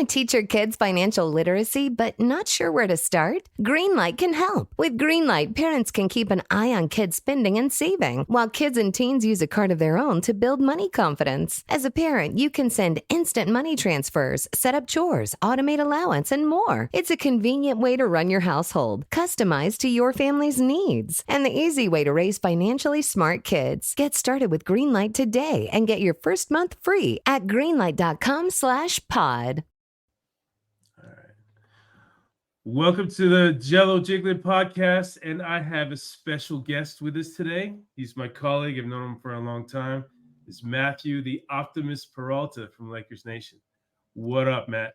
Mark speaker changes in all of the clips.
Speaker 1: Want to teach your kids financial literacy but not sure where to start? Greenlight can help. With Greenlight, parents can keep an eye on kids' spending and saving, while kids and teens use a card of their own to build money confidence. As a parent, you can send instant money transfers, set up chores, automate allowance, and more. It's a convenient way to run your household, customized to your family's needs, and the easy way to raise financially smart kids. Get started with Greenlight today and get your first month free at greenlight.com/pod.
Speaker 2: Welcome to the Jello Jigglin podcast, and I have a special guest with us today. He's my colleague. I've known him for a long time. It's Matthew, the Optimist Peralta from Lakers Nation. What up, Matt?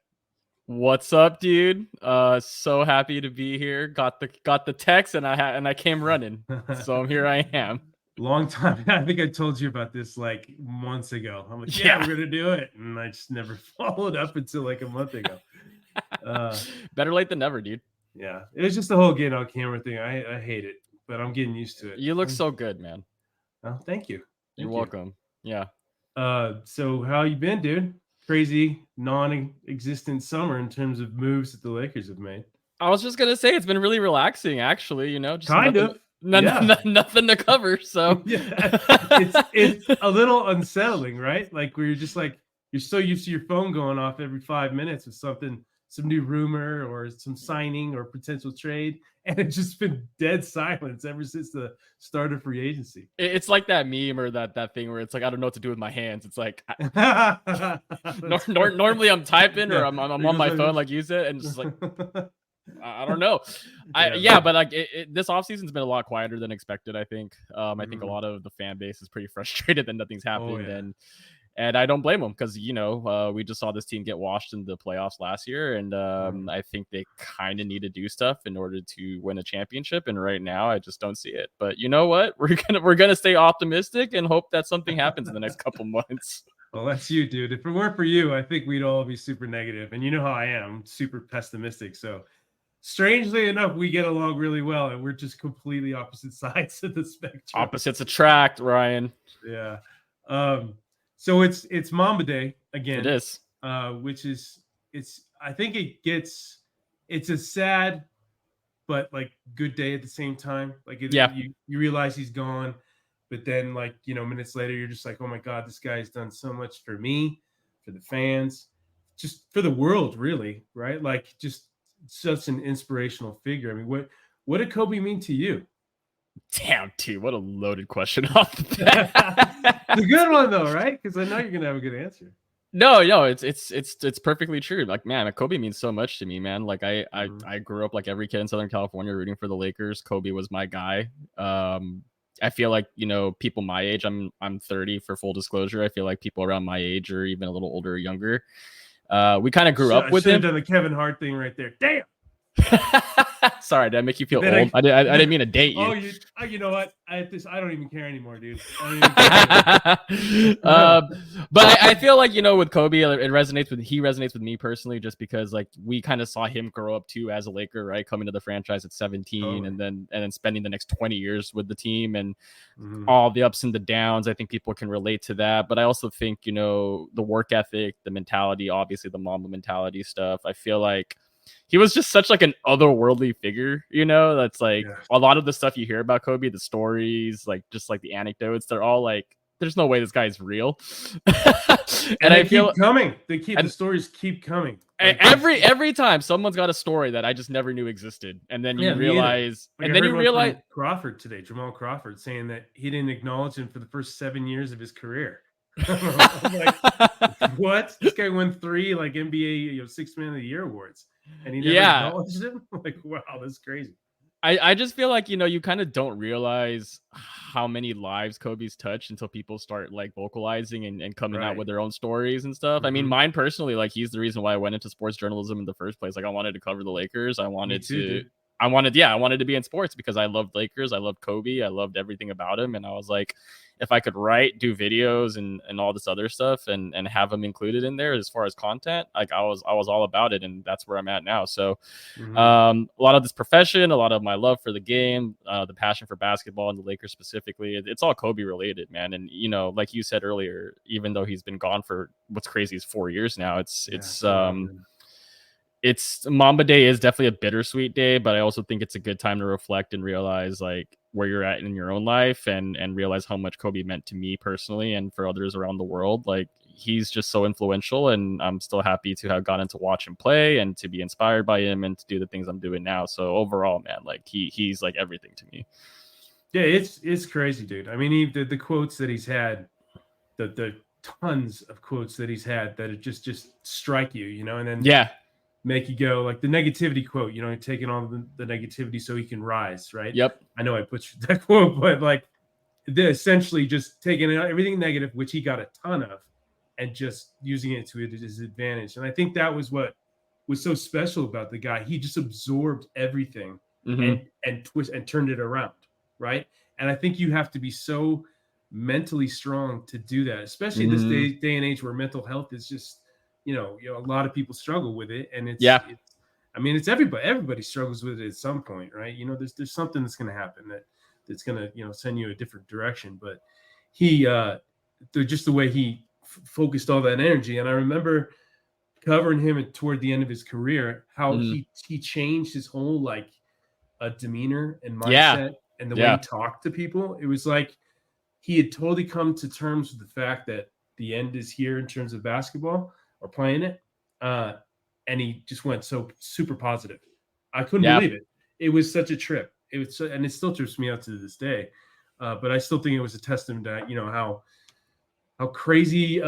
Speaker 3: What's up, dude? So happy to be here. Got the text, and I came running. So here I am.
Speaker 2: Long time. I think I told you about this like months ago. I'm like, yeah, we're gonna do it, and I just never followed up until like a month ago.
Speaker 3: Better late than never, dude.
Speaker 2: Yeah, it was just the whole getting on camera thing. I hate it, but I'm getting used to it.
Speaker 3: You look so good, man.
Speaker 2: Oh, thank you.
Speaker 3: You're welcome. Yeah.
Speaker 2: So how you been, dude? Crazy non-existent summer in terms of moves that the Lakers have made.
Speaker 3: I was just gonna say it's been really relaxing, actually. You know, just nothing to cover. So
Speaker 2: yeah, it's a little unsettling, right? Like where you're just like you're so used to your phone going off every 5 minutes with something. Some new rumor or some signing or potential trade, and it's just been dead silence ever since the start of free agency.
Speaker 3: It's like that meme or that thing where it's like I don't know what to do with my hands. It's like normally I'm typing or I'm on my phone like you said, and just like I don't know. But like this offseason's been a lot quieter than expected. I think I think a lot of the fan base is pretty frustrated that nothing's happened. And I don't blame them because, you know, we just saw this team get washed in the playoffs last year. And I think they kind of need to do stuff in order to win a championship. And right now, I just don't see it. But you know what? We're gonna stay optimistic and hope that something happens in the next couple months.
Speaker 2: Well, that's you, dude. If it weren't for you, I think we'd all be super negative. And you know how I am, super pessimistic. So strangely enough, we get along really well. And we're just completely opposite sides of the spectrum.
Speaker 3: Opposites attract, Ryan.
Speaker 2: Yeah. So it's Mamba Day again.
Speaker 3: It is,
Speaker 2: which is I think it's a sad but like good day at the same time. Like you realize he's gone, but then like minutes later you're just like, oh my God, this guy's done so much for me, for the fans, just for the world, really, right? Like just such an inspirational figure. I mean, what did Kobe mean to you?
Speaker 3: Damn, dude, what a loaded question off the bat.
Speaker 2: It's a good one though, right? Because I know you're gonna have a good answer.
Speaker 3: No, it's perfectly true. Like, man, Kobe means so much to me, man. Like, I grew up like every kid in Southern California rooting for the Lakers. Kobe was my guy. I feel like people my age. I'm 30 for full disclosure. I feel like people around my age or even a little older or younger. We kind of grew up with him.
Speaker 2: Have done the Kevin Hart thing right there. Damn.
Speaker 3: Sorry, did I make you feel old? I didn't mean to date you.
Speaker 2: You know what? I don't even care anymore, dude.
Speaker 3: But I feel like with Kobe, he resonates with me personally, just because like we kind of saw him grow up too as a Laker, right? Coming to the franchise at 17, and then spending the next 20 years with the team, and all the ups and the downs. I think people can relate to that. But I also think the work ethic, the mentality, obviously the Mamba mentality stuff. I feel like he was just such like an otherworldly figure, that's like a lot of the stuff you hear about Kobe, the stories, like just like the anecdotes, they're all like, there's no way this guy's real.
Speaker 2: and I feel coming. The stories keep coming.
Speaker 3: Like, every time someone's got a story that I just never knew existed. And then you realize,
Speaker 2: Crawford today, Jamal Crawford, saying that he didn't acknowledge him for the first 7 years of his career. Like, what? This guy won 3 like NBA, 6 Man of the Year awards. And he never acknowledged him. Like, wow, that's crazy.
Speaker 3: I just feel like you kind of don't realize how many lives Kobe's touched until people start like vocalizing and coming out with their own stories and stuff. I mean, mine personally, like he's the reason why I went into sports journalism in the first place. Like I wanted to cover the Lakers. I wanted to be in sports because I loved Lakers. I loved Kobe. I loved everything about him. And I was like, if I could write, do videos and all this other stuff and have them included in there as far as content, like I was all about it. And that's where I'm at now. So a lot of this profession, a lot of my love for the game, the passion for basketball and the Lakers specifically, it's all Kobe related, man. And, like you said earlier, even though he's been gone for what's crazy is 4 years now, it's it's Mamba Day is definitely a bittersweet day, but I also think it's a good time to reflect and realize like where you're at in your own life and realize how much Kobe meant to me personally and for others around the world. Like he's just so influential, and I'm still happy to have gotten to watch him play and to be inspired by him and to do the things I'm doing now. So overall, man, like he's like everything to me.
Speaker 2: Yeah, it's crazy, dude. I mean, the quotes that he's had, the tons of quotes that he's had that it just strike you, you know, and then make you go like the negativity quote, you know, taking on the negativity so he can rise, right?
Speaker 3: Yep.
Speaker 2: I know I butchered that quote, but like essentially just taking everything negative, which he got a ton of, and just using it to his advantage. And I think that was what was so special about the guy. He just absorbed everything and twist and turned it around, right? And I think you have to be so mentally strong to do that, especially in this day and age where mental health is just, you know, a lot of people struggle with it, and it's I mean, it's everybody struggles with it at some point, right? You know, there's something that's going to happen that's going to, you know, send you a different direction. But he just the way he focused all that energy, and I remember covering him toward the end of his career, how he changed his whole like demeanor and mindset and the way he talked to people. It was like he had totally come to terms with the fact that the end is here in terms of basketball or playing it. And he just went so super positive. I couldn't believe it. It was such a trip. It was, and it still trips me out to this day. But I still think it was a testament to, you know, how crazy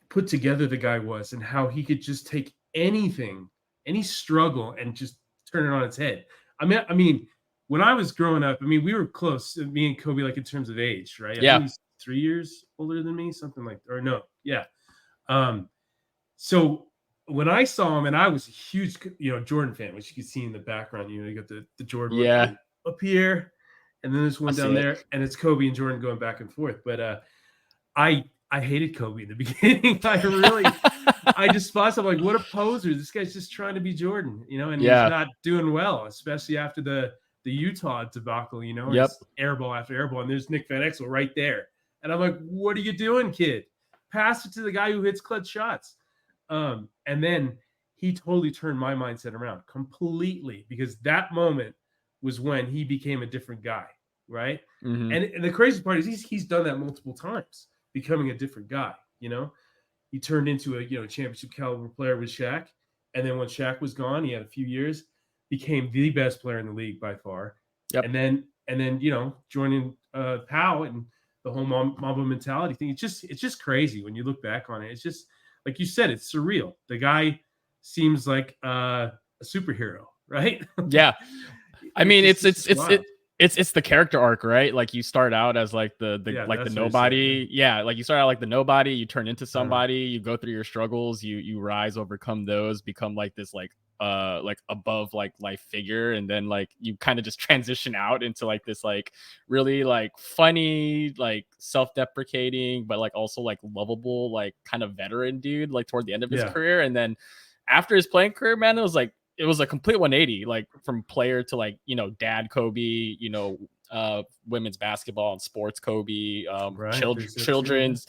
Speaker 2: put together the guy was, and how he could just take anything, any struggle, and just turn it on its head. I mean, when I was growing up, I mean, we were close, me and Kobe, like in terms of age, right? I think he's 3 years older than me, something like, or no, so when I saw him, and I was a huge, you know, Jordan fan, which you can see in the background, you know, you got the Jordan up here, and then there's one down there, and it's Kobe and Jordan going back and forth. But I hated Kobe in the beginning. I despised him. Like, what a poser! This guy's just trying to be Jordan, you know, and he's not doing well, especially after the Utah debacle, you know, airball after airball, and there's Nick Van Exel right there, and I'm like, what are you doing, kid? Pass it to the guy who hits clutch shots. And then he totally turned my mindset around completely, because that moment was when he became a different guy, right? And the crazy part is he's done that multiple times, becoming a different guy. You know, he turned into a, you know, championship caliber player with Shaq, and then when Shaq was gone, he had a few years, became the best player in the league by far. And then you know, joining Powell and the whole Mamba mentality thing. It's just crazy when you look back on it. It's just, like you said, it's surreal. The guy seems like a superhero, right?
Speaker 3: Yeah. I mean, it's the character arc, right? Like you start out as like the nobody. Like you start out like the nobody, you turn into somebody, you go through your struggles, you rise, overcome those, become like this like above like life figure, and then like you kind of just transition out into like this like really like funny, like self-deprecating, but like also like lovable, like kind of veteran dude, like toward the end of his career. And then after his playing career, man, it was a complete 180, like from player to like, you know, dad Kobe, you know, women's basketball and sports Kobe, children's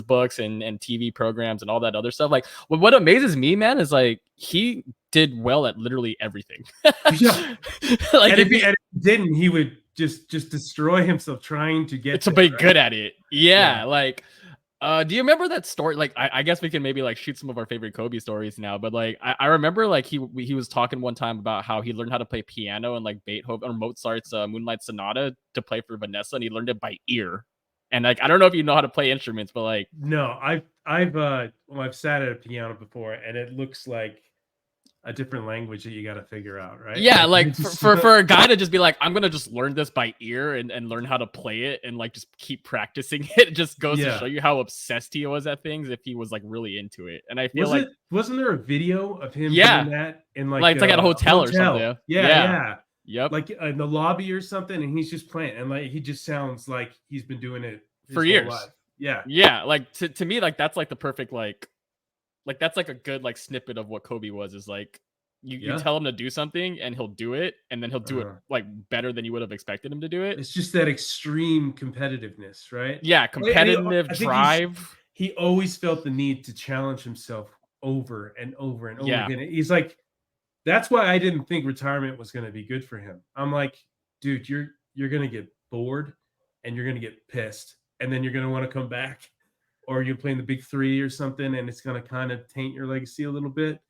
Speaker 3: books and TV programs and all that other stuff. Like what amazes me, man, is like he did well at literally everything.
Speaker 2: Like and if he didn't, he would just destroy himself trying to get
Speaker 3: to be good at it. Like do you remember that story? Like, I guess we can maybe like shoot some of our favorite Kobe stories now, but like, I remember like he was talking one time about how he learned how to play piano and like Beethoven or Mozart's Moonlight Sonata to play for Vanessa, and he learned it by ear. And like, I don't know if you know how to play instruments, but like,
Speaker 2: no, I've sat at a piano before, and it looks like a different language that you got to figure out, right?
Speaker 3: Yeah, like for a guy to just be like, I'm gonna just learn this by ear and learn how to play it and like just keep practicing it just goes to show you how obsessed he was at things if he was like really into it. And I feel
Speaker 2: wasn't there a video of him doing that in like
Speaker 3: it's like at a hotel or something?
Speaker 2: Yep, like in the lobby or something, and he's just playing, and like he just sounds like he's been doing it
Speaker 3: for years.
Speaker 2: Life.
Speaker 3: Like to me, like that's like the perfect like that's like a good like snippet of what Kobe was, is like you tell him to do something and he'll do it, and then he'll do it like better than you would have expected him to do it.
Speaker 2: It's just that extreme competitiveness, right?
Speaker 3: Yeah, competitive drive.
Speaker 2: He always felt the need to challenge himself over and over and over again. He's like, that's why I didn't think retirement was going to be good for him. I'm like, dude, you're going to get bored and you're going to get pissed, and then you're going to want to come back, or you're playing the big three or something, and it's going to kind of taint your legacy a little bit.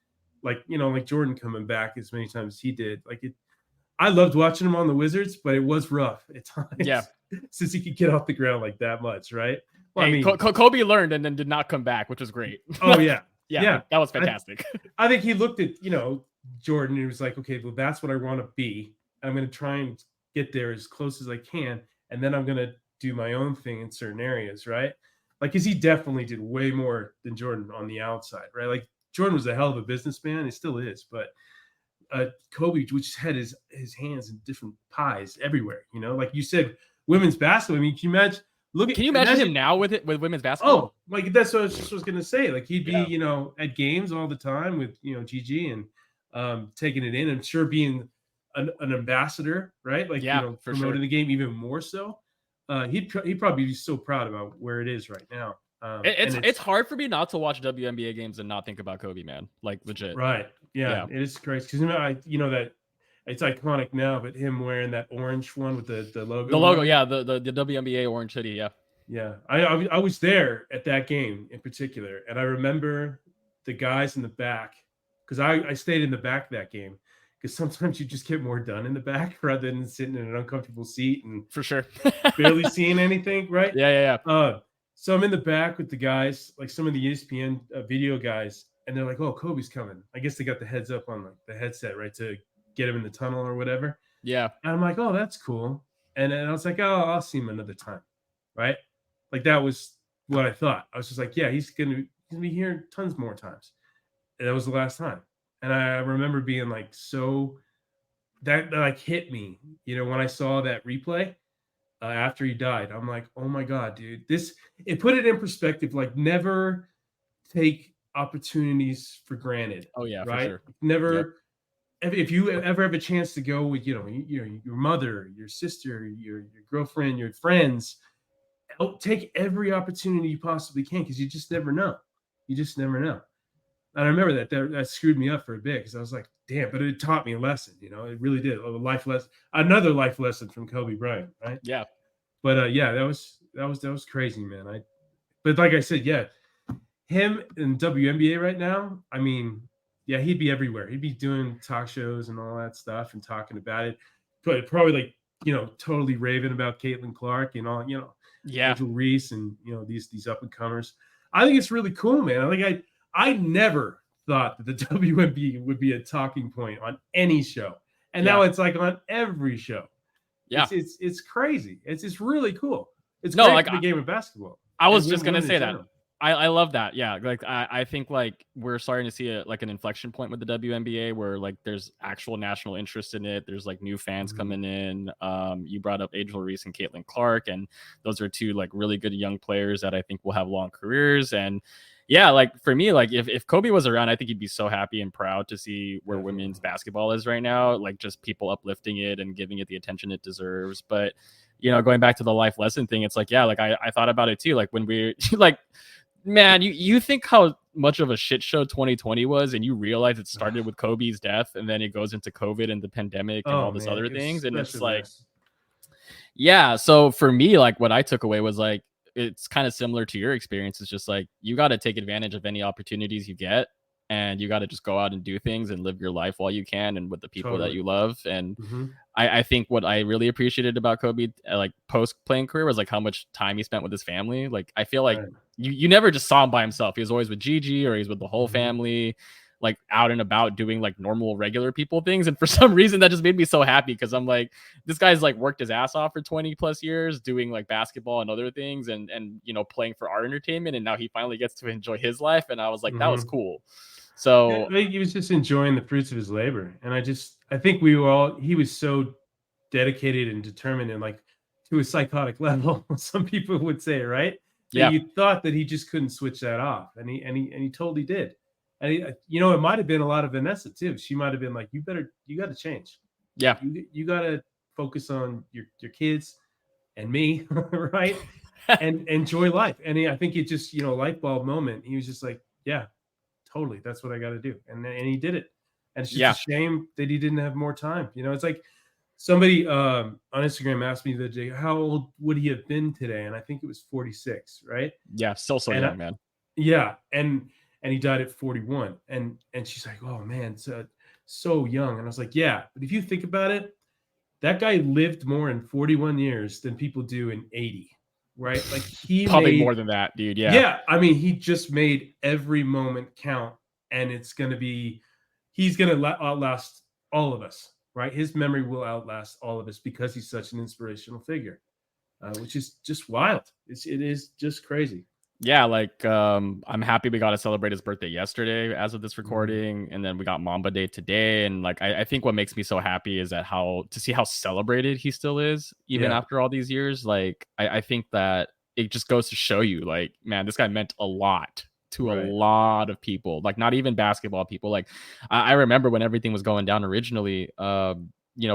Speaker 2: Like, like Jordan coming back as many times as he did. I loved watching him on the Wizards, but it was rough at times.
Speaker 3: Yeah.
Speaker 2: Since he could get off the ground like that much, right?
Speaker 3: Well, hey, Kobe learned and then did not come back, which was great.
Speaker 2: Oh, yeah.
Speaker 3: Yeah. That was fantastic.
Speaker 2: I think he looked at, Jordan, and he was like, okay, well, that's what I want to be. I'm going to try and get there as close as I can, and then I'm going to do my own thing in certain areas, right? Like, because he definitely did way more than Jordan on the outside, right? Like, Jordan was a hell of a businessman. He still is, but Kobe, which had his hands in different pies everywhere, like you said, women's basketball. I mean, can you imagine
Speaker 3: him now with women's basketball?
Speaker 2: Oh, like that's what I was going to say. Like he'd be, at games all the time with, Gigi and taking it in. I'm sure being an ambassador, right? Like, promoting the game even more so. He'd probably be so proud about where it is right now.
Speaker 3: It's hard for me not to watch WNBA games and not think about Kobe, man. Like legit.
Speaker 2: Right. Yeah. It is crazy because that it's iconic now, but him wearing that orange one with the logo.
Speaker 3: The logo, yeah, the WNBA orange hoodie, yeah.
Speaker 2: Yeah. I was there at that game in particular, and I remember the guys in the back, because I stayed in the back of that game, because sometimes you just get more done in the back rather than sitting in an uncomfortable seat and
Speaker 3: for sure
Speaker 2: barely seeing anything, right?
Speaker 3: Yeah.
Speaker 2: So I'm in the back with the guys, like some of the ESPN video guys, and they're like, "Oh, Kobe's coming." I guess they got the heads up on the headset, right, to get him in the tunnel or whatever.
Speaker 3: Yeah.
Speaker 2: And I'm like, "Oh, that's cool." And then I was like, "Oh, I'll see him another time," right? Like that was what I thought. I was just like, "Yeah, he's gonna be here tons more times." And that was the last time. And I remember being like, so that like hit me, when I saw that replay. After he died, I'm like, oh my God, dude, it put it in perspective. Like, never take opportunities for granted.
Speaker 3: Oh yeah,
Speaker 2: right.
Speaker 3: For sure.
Speaker 2: Never, if you ever have a chance to go with, your mother, your sister, your girlfriend, your friends, take every opportunity you possibly can, because you just never know. You just never know. And I remember that screwed me up for a bit, because I was like, damn, but it taught me a lesson, it really did. A life lesson, another life lesson from Kobe Bryant, right?
Speaker 3: Yeah.
Speaker 2: But that was crazy, man. But like I said, yeah, him in WNBA right now, I mean, yeah, he'd be everywhere. He'd be doing talk shows and all that stuff and talking about it. But probably like, totally raving about Caitlin Clark and all, Angel Reese and, these up and comers. I think it's really cool, man. I never thought that the WNBA would be a talking point on any show. And now it's like on every show.
Speaker 3: Yeah.
Speaker 2: It's crazy. It's really cool. It's great for the game of basketball.
Speaker 3: I was just going to say that. I love that. Yeah. Like, I think like we're starting to see an inflection point with the WNBA where like there's actual national interest in it. There's like new fans coming in. You brought up Angel Reese and Caitlin Clark, and those are two like really good young players that I think will have long careers. And yeah, like for me, like if Kobe was around, I think he'd be so happy and proud to see where women's basketball is right now, like just people uplifting it and giving it the attention it deserves. But, going back to the life lesson thing, it's like, yeah, like I thought about it too. Like when we like, man, you think how much of a shit show 2020 was, and you realize it started with Kobe's death and then it goes into COVID and the pandemic and all this other things. And it's like, yeah. So for me, like what I took away was like, it's kind of similar to your experience. It's just like, you got to take advantage of any opportunities you get, and you got to just go out and do things and live your life while you can and with the people that you love. And I think what I really appreciated about Kobe, like post playing career, was like how much time he spent with his family. Like, I feel like you never just saw him by himself. He was always with Gigi, or he's with the whole family, like out and about doing like normal, regular people things. And for some reason that just made me so happy, because I'm like, this guy's like worked his ass off for 20 plus years doing like basketball and other things and playing for our entertainment, and now he finally gets to enjoy his life. And I was like, that was cool. So
Speaker 2: he was just enjoying the fruits of his labor. And I think he was so dedicated and determined, and like to a psychotic level, some people would say, right?
Speaker 3: Yeah.
Speaker 2: You thought that he just couldn't switch that off. And he totally did. And it might have been a lot of Vanessa too. She might have been like, you got to change.
Speaker 3: Yeah.
Speaker 2: You got to focus on your kids and me, right? And enjoy life. And I think it just, light bulb moment. He was just like, yeah, totally, that's what I got to do. And he did it. And it's just a shame that he didn't have more time. It's like somebody on Instagram asked me the other day, how old would he have been today? And I think it was 46, right?
Speaker 3: Yeah, still so young, man.
Speaker 2: Yeah, and he died at 41. And she's like, oh man, so young. And I was like, yeah, but if you think about it, that guy lived more in 41 years than people do in 80, right? Like he
Speaker 3: probably more than that, dude.
Speaker 2: Yeah. I mean, he just made every moment count, and he's going to outlast all of us, right? His memory will outlast all of us because he's such an inspirational figure, which is just wild. It is just crazy.
Speaker 3: Yeah, like I'm happy we got to celebrate his birthday yesterday as of this recording, and then we got Mamba Day today. And like I think what makes me so happy is that to see how celebrated he still is even after all these years. Like I think that it just goes to show you, like, man, this guy meant a lot to a lot of people, like not even basketball people. Like I remember when everything was going down originally,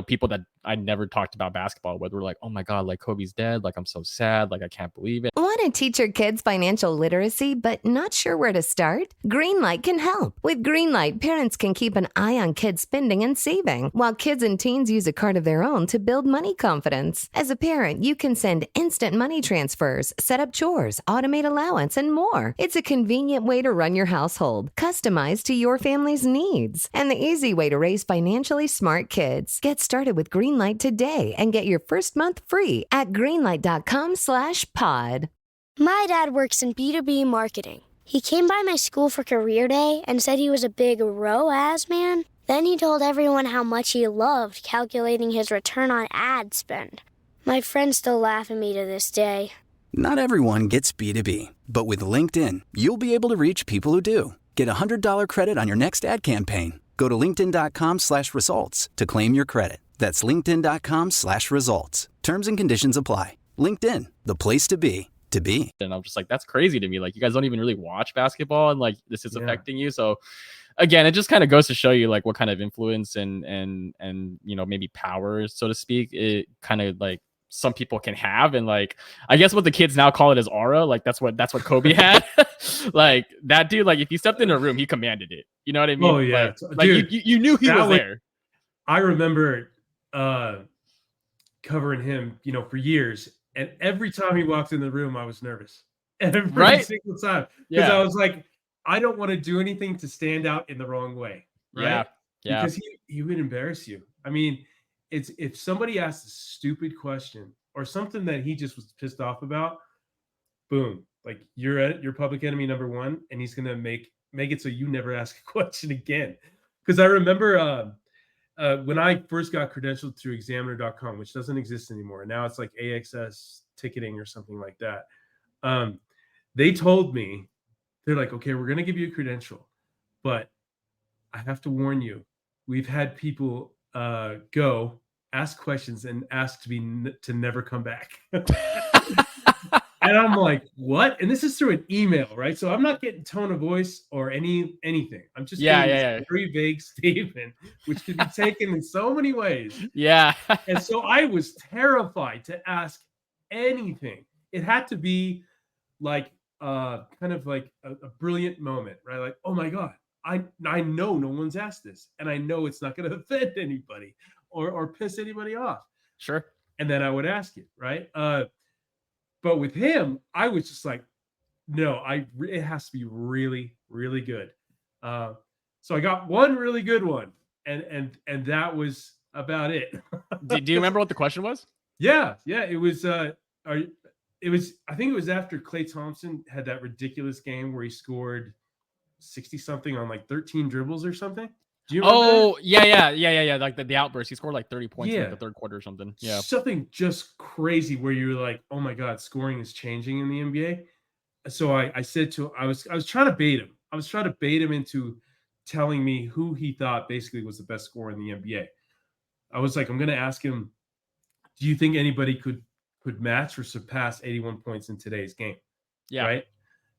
Speaker 3: people that I never talked about basketball with were like, oh my God, like Kobe's dead. Like, I'm so sad. Like, I can't believe it.
Speaker 1: Want to teach your kids financial literacy, but not sure where to start? Greenlight can help. With Greenlight, parents can keep an eye on kids' spending and saving, while kids and teens use a card of their own to build money confidence. As a parent, you can send instant money transfers, set up chores, automate allowance, and more. It's a convenient way to run your household, customized to your family's needs, and the easy way to raise financially smart kids. Get started with Greenlight today and get your first month free at greenlight.com/pod.
Speaker 4: My dad works in B2B marketing. He came by my school for career day and said he was a big ROAS man. Then he told everyone how much he loved calculating his return on ad spend. My friends still laugh at me to this day.
Speaker 5: Not everyone gets B2B, but with LinkedIn, you'll be able to reach people who do. Get a $100 credit on your next ad campaign. Go to linkedin.com/results to claim your credit. That's linkedin.com/results. Terms and conditions apply. LinkedIn, the place to be. And
Speaker 3: I'm just like, that's crazy to me. Like, you guys don't even really watch basketball, and like this is affecting you. So again, it just kind of goes to show you like what kind of influence and maybe power, so to speak, it kind of like some people can have. And like, I guess what the kids now call it is aura. Like that's what Kobe had. Like that dude, like if he stepped in a room, he commanded it. You know what I mean?
Speaker 2: Oh yeah.
Speaker 3: Like dude, you knew he was there.
Speaker 2: I remember covering him, for years. And every time he walked in the room, I was nervous. Every single time. Because I was like, I don't want to do anything to stand out in the wrong way. Right? Yeah. Because he would embarrass you. I mean, it's if somebody asks a stupid question or something that he just was pissed off about, boom, like you're public enemy number one, and he's gonna make it so you never ask a question again. Because I remember when I first got credentialed through examiner.com, which doesn't exist anymore. Now it's like AXS ticketing or something like that. They told me, they're like, okay, we're going to give you a credential, but I have to warn you, we've had people go ask questions and ask to never come back. And I'm like, what? And this is through an email, right? So I'm not getting tone of voice or anything. I'm just getting this very vague statement, which can be taken in so many ways.
Speaker 3: Yeah.
Speaker 2: And so I was terrified to ask anything. It had to be like kind of like a brilliant moment, right? Like, oh my God, I know no one's asked this, and I know it's not going to offend anybody or piss anybody off.
Speaker 3: Sure.
Speaker 2: And then I would ask it, right? But with him, I was just like, no, it has to be really, really good. So I got one really good one, and that was about it.
Speaker 3: Do you remember what the question was?
Speaker 2: Yeah. It was I think it was after Klay Thompson had that ridiculous game where he scored 60 something on like 13 dribbles or something. Do you remember that?
Speaker 3: Yeah. Like the outburst. He scored like 30 points in the third quarter or something. Yeah.
Speaker 2: Something just crazy where you're like, oh my God, scoring is changing in the NBA. So I said I was trying to bait him. I was trying to bait him into telling me who he thought basically was the best scorer in the NBA. I was like, I'm going to ask him, do you think anybody could match or surpass 81 points in today's game?
Speaker 3: Yeah.
Speaker 2: Right.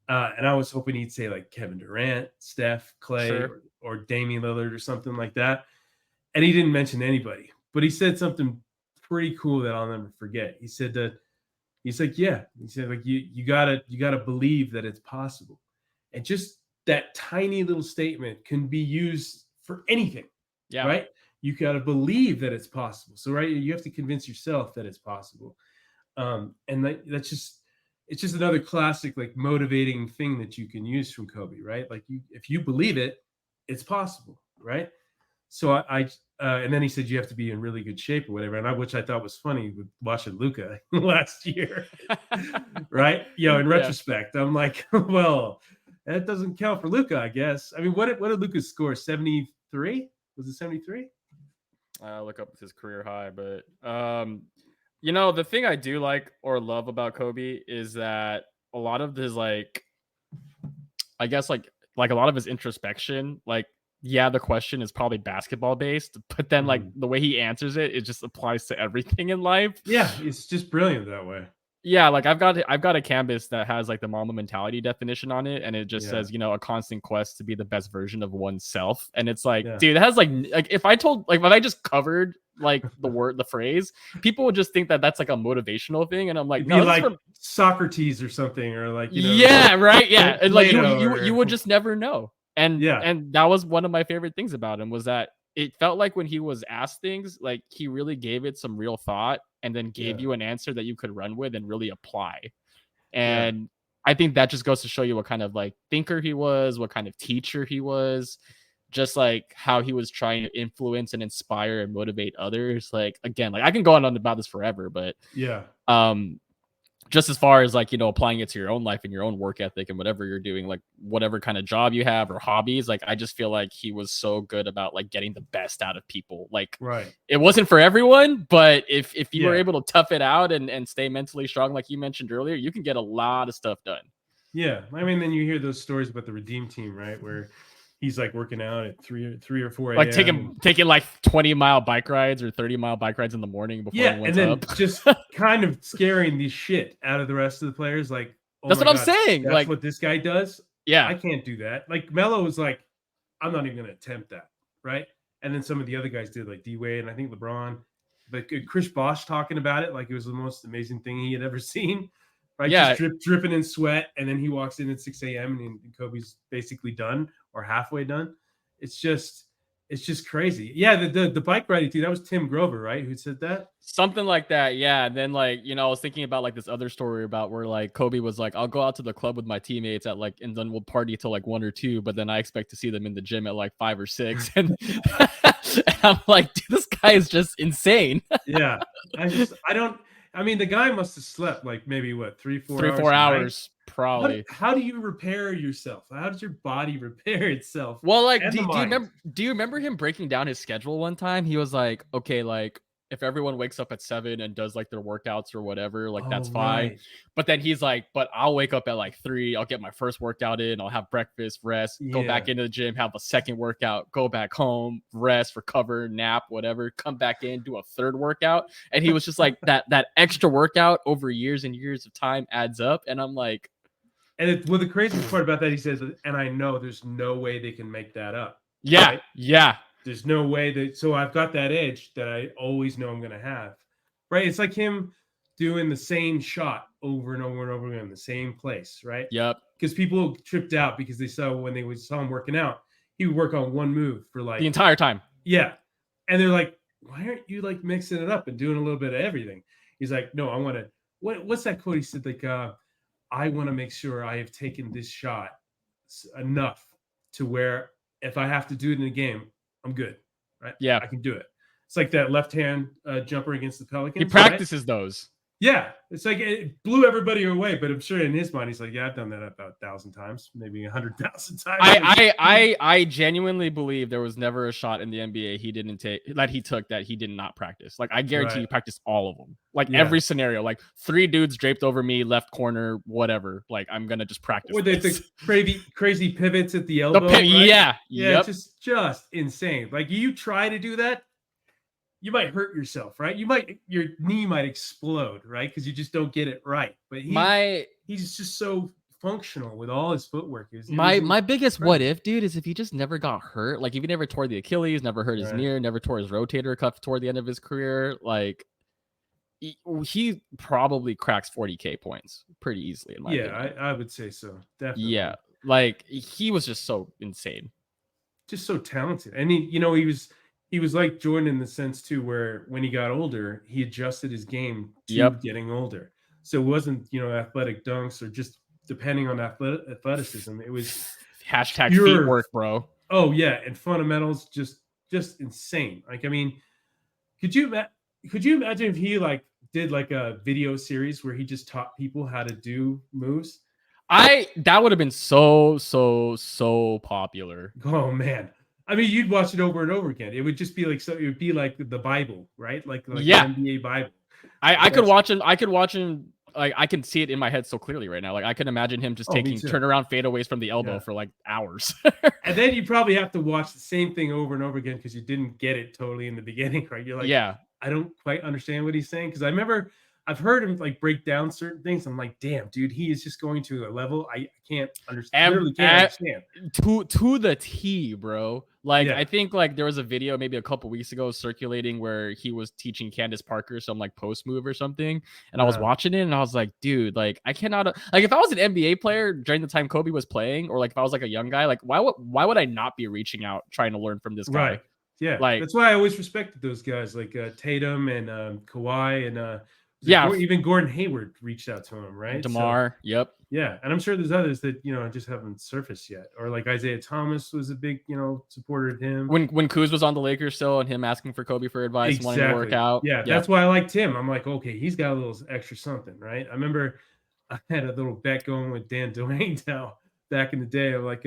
Speaker 2: And I was hoping he'd say like Kevin Durant, Steph, Clay,
Speaker 3: sure,
Speaker 2: or Damian Lillard or something like that. And he didn't mention anybody, but he said something pretty cool that I'll never forget. He said that he's like, yeah, he said like you gotta believe that it's possible. And just that tiny little statement can be used for anything.
Speaker 3: Yeah.
Speaker 2: Right. You got to believe that it's possible. So, right. You have to convince yourself that it's possible. And it's just another classic, like motivating thing that you can use from Kobe, right? Like if you believe it, it's possible. Right. So and then he said you have to be in really good shape or whatever, which I thought was funny with watching Luka last year, right? In retrospect, I'm like, well, that doesn't count for Luka, I guess. I mean, what did Luka score? 73? Was it 73?
Speaker 3: I'll look up his career high, but the thing I do like or love about Kobe is that a lot of his a lot of his introspection, the question is probably basketball based, but then the way he answers it just applies to everything in life.
Speaker 2: Yeah, it's just brilliant that way.
Speaker 3: Yeah, I've got a canvas that has the Mamba mentality definition on it, and it just says, a constant quest to be the best version of oneself. And it's dude, it has if I just covered the phrase, people would just think that that's a motivational thing, and I'm like, no,
Speaker 2: like Socrates or something, or
Speaker 3: yeah, right, yeah, and you would just never know. And that was one of my favorite things about him, was that it felt like when he was asked things, he really gave it some real thought and then gave you an answer that you could run with and really apply. And I think that just goes to show you what kind of thinker he was, what kind of teacher he was, just how he was trying to influence and inspire and motivate others. Again, I can go on about this forever, but just as far as applying it to your own life and your own work ethic and whatever you're doing, whatever kind of job you have or hobbies, I just feel like he was so good about getting the best out of people.
Speaker 2: Right.
Speaker 3: It wasn't for everyone, but if you were able to tough it out and stay mentally strong, like you mentioned earlier, you can get a lot of stuff done.
Speaker 2: Yeah. I mean, then you hear those stories about the Redeem Team, right? Where he's working out at 3 or 4 a.m.
Speaker 3: taking 20-mile bike rides or 30-mile bike rides in the morning before he went up.
Speaker 2: Just kind of scaring the shit out of the rest of the players. That's
Speaker 3: what I'm saying.
Speaker 2: That's what this guy does.
Speaker 3: Yeah,
Speaker 2: I can't do that. Melo was I'm not even going to attempt that, right? And then some of the other guys did, D-Wade and I think LeBron. But Chris Bosh talking about it it was the most amazing thing he had ever seen. Right?
Speaker 3: Yeah.
Speaker 2: Just dripping in sweat, and then he walks in at 6 a.m. and Kobe's basically done or halfway done. It's just crazy. Yeah, the bike riding too. That was Tim Grover, right? Who said that?
Speaker 3: Something like that. Yeah. And then I was thinking about this other story about where Kobe was I'll go out to the club with my teammates at and then we'll party till 1 or 2, but then I expect to see them in the gym at 5 or 6. And, and I'm like, dude, this guy is just insane.
Speaker 2: Yeah. I mean, the guy must have slept maybe 3-4
Speaker 3: hours probably.
Speaker 2: How do you repair yourself? How does your body repair itself?
Speaker 3: Well, do you remember him breaking down his schedule one time? He was okay, if everyone wakes up at 7 and does their workouts or whatever, that's fine. Right. But then he's but I'll wake up at 3. I'll get my first workout in. I'll have breakfast, rest, go back into the gym, have a second workout, go back home, rest, recover, nap, whatever, come back in, do a third workout. And he was just that extra workout over years and years of time adds up. And I'm like,
Speaker 2: and the crazy part about that, he says, and I know there's no way they can make that up.
Speaker 3: Yeah.
Speaker 2: Right?
Speaker 3: Yeah.
Speaker 2: There's no way so I've got that edge that I always know I'm going to have, right? It's like him doing the same shot over and over and over again in the same place, right?
Speaker 3: Yep.
Speaker 2: Because people tripped out because they saw him working out, he would work on one move for
Speaker 3: the entire time.
Speaker 2: Yeah. And they're like, why aren't you mixing it up and doing a little bit of everything? He's like, no, I want to, what's that quote? He said I want to make sure I have taken this shot enough to where if I have to do it in a game, I'm good, right?
Speaker 3: Yeah,
Speaker 2: I can do it. It's like that left-hand jumper against the Pelicans.
Speaker 3: He practices those.
Speaker 2: Yeah, it's it blew everybody away, but I'm sure in his mind he's like, yeah, I've done that about 1,000 times, maybe 100,000 times.
Speaker 3: I genuinely believe there was never a shot in the NBA he didn't take that he took that he did not practice. I guarantee you practiced all of them. Every scenario, 3 dudes draped over me, left corner, whatever. I'm gonna just practice.
Speaker 2: Or the crazy pivots at the elbow. Right?
Speaker 3: Yeah,
Speaker 2: yep. Just insane. You try to do that, you might hurt yourself, right? Your knee might explode, right? Because you just don't get it right. But he's just so functional with all his footwork.
Speaker 3: My biggest what if, dude, is if he just never got hurt. If he never tore the Achilles, never hurt his knee, never tore his rotator cuff toward the end of his career, he probably cracks 40K points pretty easily in my opinion.
Speaker 2: I would say so. Definitely.
Speaker 3: Yeah. Like he was just so insane.
Speaker 2: Just so talented. And he was like Jordan in the sense too, where when he got older, he adjusted his game to getting older. So it wasn't, athletic dunks or just depending on athleticism. It was
Speaker 3: hashtag feet work, bro.
Speaker 2: Oh yeah. And fundamentals, just insane. Like, I mean, could you imagine if he like did like a video series where he just taught people how to do moves?
Speaker 3: That would have been so popular.
Speaker 2: Oh man. I mean, you'd watch it over and over again. It would just be like, it would be like the Bible, right? Like the NBA Bible.
Speaker 3: I could watch him. Like I can see it in my head so clearly right now. Like I can imagine him just taking turnaround fadeaways from the elbow for like hours.
Speaker 2: And then you probably have to watch the same thing over and over again because you didn't get it totally in the beginning, right? You're like, I don't quite understand what he's saying. Because I remember I've heard him like break down certain things. I'm like, damn, dude, he is just going to a level I can't understand. Literally can't understand.
Speaker 3: To the T, bro. Like I think like there was a video maybe a couple weeks ago circulating where he was teaching Candace Parker some like post move or something, and I was watching it and I was like, dude, like I cannot like if I was an NBA player during the time Kobe was playing, or like if I was like a young guy, like why would I not be reaching out trying to learn from this guy?
Speaker 2: Right. Yeah,
Speaker 3: like
Speaker 2: that's why I always respected those guys like Tatum and Kawhi and even Gordon Hayward reached out to him, right?
Speaker 3: DeMar, yep.
Speaker 2: Yeah, and I'm sure there's others that just haven't surfaced yet, or like Isaiah Thomas was a big supporter of him
Speaker 3: when Kuz was on the Lakers still, and him asking for Kobe for advice, wanting to work out.
Speaker 2: Yeah, that's why I liked him. I'm like, okay, he's got a little extra something, right? I remember I had a little bet going with Dan Duane now back in the day. I'm like,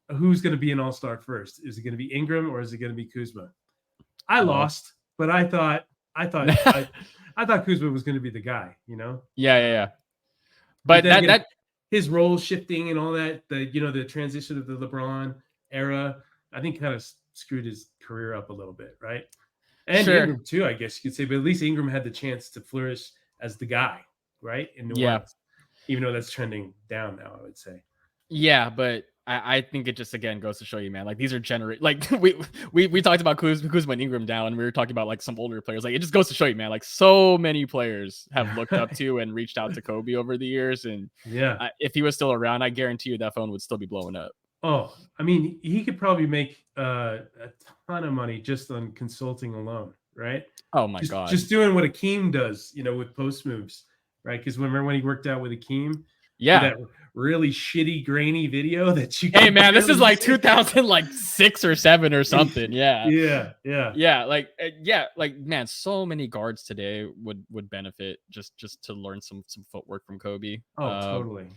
Speaker 2: who's going to be an all-star first? Is it going to be Ingram or is it going to be Kuzma? I lost, but I thought Kuzma was going to be the guy,
Speaker 3: Yeah. But that
Speaker 2: his role shifting and all that, the transition of the LeBron era, I think kind of screwed his career up a little bit, right? And Ingram too, I guess you could say, but at least Ingram had the chance to flourish as the guy, right? In New Orleans, even though that's trending down now, I would say.
Speaker 3: Yeah, but I think it just again goes to show you, man. Like these are like we talked about Kuzma and Ingram down, and we were talking about like some older players. Like it just goes to show you, man. Like so many players have looked up to and reached out to Kobe over the years, and if he was still around, I guarantee you that phone would still be blowing up.
Speaker 2: Oh, I mean, he could probably make a ton of money just on consulting alone, right?
Speaker 3: Oh my god,
Speaker 2: just doing what Akeem does, with post moves, right? Because remember when he worked out with Akeem?
Speaker 3: Yeah.
Speaker 2: That really shitty, grainy video that you.
Speaker 3: Hey man, this is like 2006 or 7 or something. Yeah. Like man, so many guards today would benefit just to learn some footwork from Kobe.
Speaker 2: Oh, totally.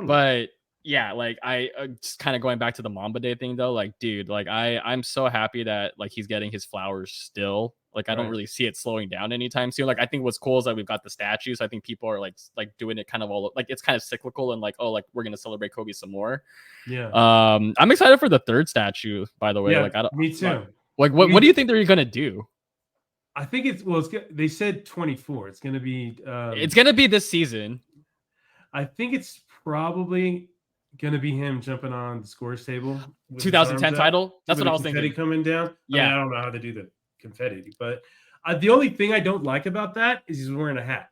Speaker 3: But yeah, like I just kind of going back to the Mamba Day thing though. Like, dude, like I'm so happy that like he's getting his flowers still. Like I don't really see it slowing down anytime soon. Like I think what's cool is that we've got the statues. I think people are like doing it kind of all like it's kind of cyclical and like, oh, like we're gonna celebrate Kobe some more.
Speaker 2: Yeah.
Speaker 3: I'm excited for the third statue, by the way.
Speaker 2: Yeah,
Speaker 3: like I don't.
Speaker 2: Me too.
Speaker 3: Like what do you think they're gonna do?
Speaker 2: I think they said 24. It's gonna be.
Speaker 3: It's gonna be this season.
Speaker 2: I think it's probably gonna be him jumping on the scores table.
Speaker 3: 2010 title. That's what I was thinking.
Speaker 2: Coming down.
Speaker 3: Yeah.
Speaker 2: I don't know how to do the confetti, but the only thing I don't like about that is he's wearing a hat.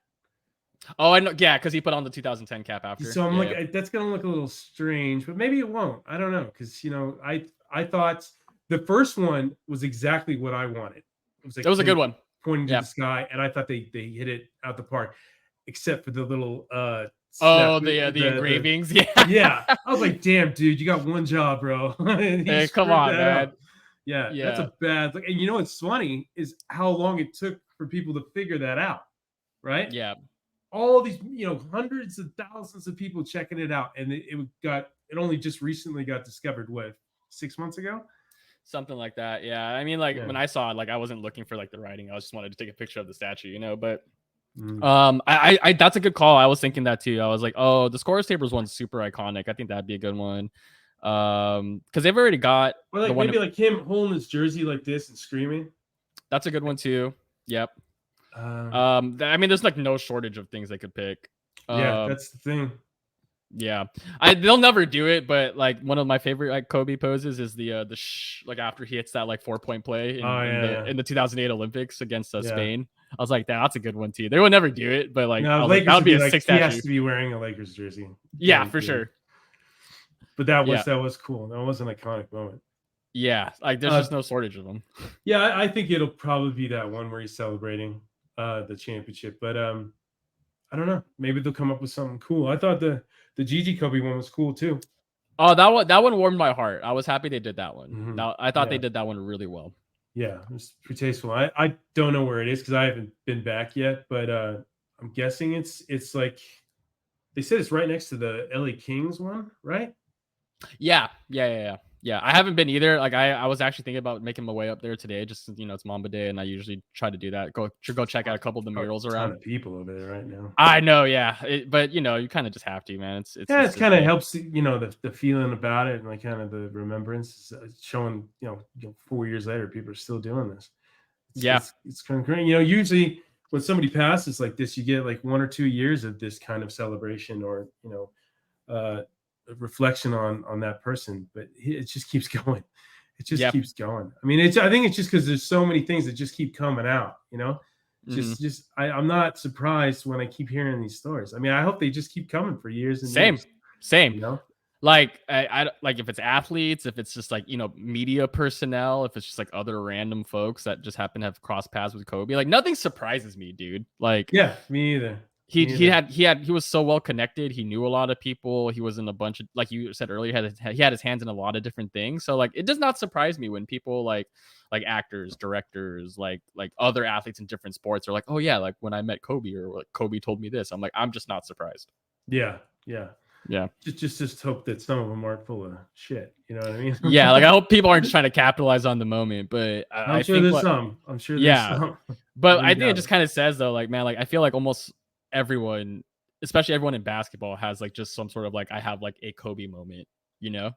Speaker 3: Oh, I know. Yeah, because he put on the 2010 cap after.
Speaker 2: So I'm that's gonna look a little strange, but maybe it won't. I don't know, because I thought the first one was exactly what I wanted. It was
Speaker 3: a good one,
Speaker 2: pointing to the sky, and I thought they hit it out the park, except for the little
Speaker 3: the engravings.
Speaker 2: Yeah. I was like, damn, dude, you got one job, bro.
Speaker 3: Hey, come on, man.
Speaker 2: Yeah, that's a bad. And what's funny is how long it took for people to figure that out, right?
Speaker 3: Yeah.
Speaker 2: All these, hundreds of thousands of people checking it out, and it only just recently got discovered. What, 6 months ago?
Speaker 3: Something like that. Yeah. I mean, when I saw it, like I wasn't looking for like the writing. I just wanted to take a picture of the statue, But I that's a good call. I was thinking that too. I was like, oh, the Scorers Tables one's super iconic. I think that'd be a good one. Because they've already got
Speaker 2: maybe like him holding his jersey like this and screaming.
Speaker 3: That's a good one too. Yep. I mean, there's like no shortage of things they could pick.
Speaker 2: Yeah, that's the thing.
Speaker 3: Yeah, they'll never do it, but like one of my favorite like Kobe poses is the like after he hits that like 4-point play in the 2008 Olympics against Spain. I was like, that's a good one too. They will never do it, but like that would be a sick statue.
Speaker 2: He has to be wearing a Lakers jersey.
Speaker 3: Yeah, for sure.
Speaker 2: But that was cool. That was an iconic moment.
Speaker 3: Yeah, like there's just no shortage of them.
Speaker 2: Yeah, I think it'll probably be that one where he's celebrating the championship. But I don't know. Maybe they'll come up with something cool. I thought the Gigi Kobe one was cool too.
Speaker 3: Oh, that one warmed my heart. I was happy they did that one. Mm-hmm. I thought they did that one really well.
Speaker 2: Yeah, it was pretty tasteful. I don't know where it is because I haven't been back yet, but I'm guessing it's like they said it's right next to the LA Kings one, right?
Speaker 3: Yeah. I haven't been either. Like I was actually thinking about making my way up there today, just it's Mamba Day, and I usually try to do that. Go check out a couple of the murals around.
Speaker 2: A ton of people over there right now.
Speaker 3: I know, yeah, but you kind of just have to, man. It's
Speaker 2: kind of helps, the feeling about it and like kind of the remembrance, showing 4 years later people are still doing this. It's kind of great. Usually when somebody passes like this, you get like 1 or 2 years of this kind of celebration or reflection on that person, but it just keeps going. It just keeps going. I mean, I think it's just because there's so many things that just keep coming out. I'm not surprised when I keep hearing these stories. I mean, I hope they just keep coming for years and years.
Speaker 3: Same. Like I like if it's athletes, if it's just like media personnel, if it's just like other random folks that just happen to have crossed paths with Kobe, like nothing surprises me, dude. Like
Speaker 2: me either.
Speaker 3: He was so well connected. He knew a lot of people. He was in a bunch of, like you said earlier, he had his hands in a lot of different things. So like it does not surprise me when people like actors, directors, like other athletes in different sports are like, oh yeah, like when I met Kobe or like Kobe told me this. I'm like, I'm just not surprised.
Speaker 2: Yeah. Just hope that some of them aren't full of shit. You know what I mean?
Speaker 3: Yeah, like I hope people aren't just trying to capitalize on the moment, but
Speaker 2: I'm sure there's some.
Speaker 3: But I think it just kind of says though, like, man, like I feel like almost everyone, especially everyone in basketball, has like just some sort of like I have like a Kobe moment,
Speaker 2: Yeah,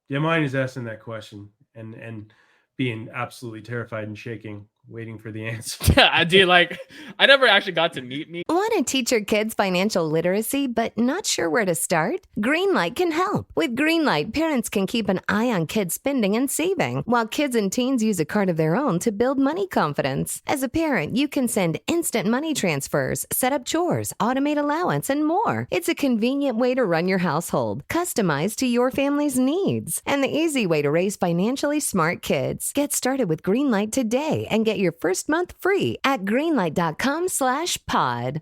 Speaker 2: mine is asking that question and being absolutely terrified and shaking, waiting for the answer.
Speaker 3: Yeah, I do. Like, I never actually got to meet me.
Speaker 1: Want to teach your kids financial literacy, but not sure where to start? Greenlight can help. With Greenlight, parents can keep an eye on kids' spending and saving, while kids and teens use a card of their own to build money confidence. As a parent, you can send instant money transfers, set up chores, automate allowance, and more. It's a convenient way to run your household, customized to your family's needs, and the easy way to raise financially smart kids. Get started with Greenlight today and get your first month free at greenlight.com/pod.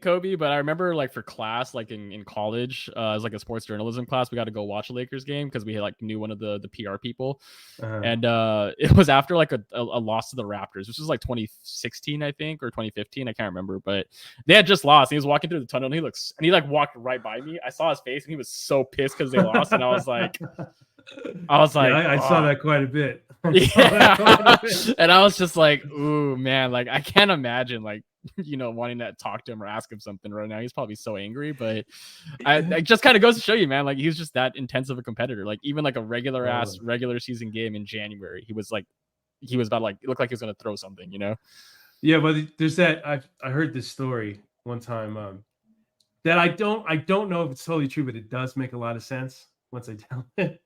Speaker 3: Kobe, but I remember like for class, like in college, as like a sports journalism class, we got to go watch a Lakers game because we had, like knew one of the PR people, and it was after like a loss to the Raptors, which was like 2016, I think, or 2015, I can't remember, but they had just lost. And he was walking through the tunnel, and he like walked right by me. I saw his face, and he was so pissed because they lost, and I was like, I
Speaker 2: saw that quite a bit.
Speaker 3: Yeah. And I was just like, ooh, man, like I can't imagine like wanting to talk to him or ask him something right now. He's probably so angry, but I just kind of goes to show you, man, like he's just that intense of a competitor. Like even like a regular season game in January, he was about like, it looked like he was gonna throw something,
Speaker 2: Yeah, but there's that I heard this story one time that I don't know if it's totally true, but it does make a lot of sense once I tell it.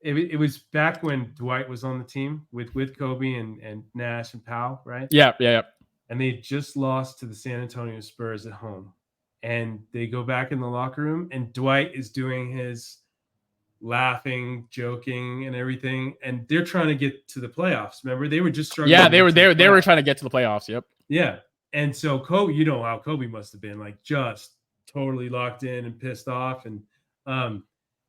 Speaker 2: It was back when Dwight was on the team with Kobe and Nash and Powell, right?
Speaker 3: Yeah.
Speaker 2: And they just lost to the San Antonio Spurs at home. And they go back in the locker room, and Dwight is doing his laughing, joking, and everything. And they're trying to get to the playoffs. Remember, they were just struggling.
Speaker 3: Yeah, they were trying to get to the playoffs. Yep.
Speaker 2: Yeah. And so Kobe, how Kobe must have been like just totally locked in and pissed off. And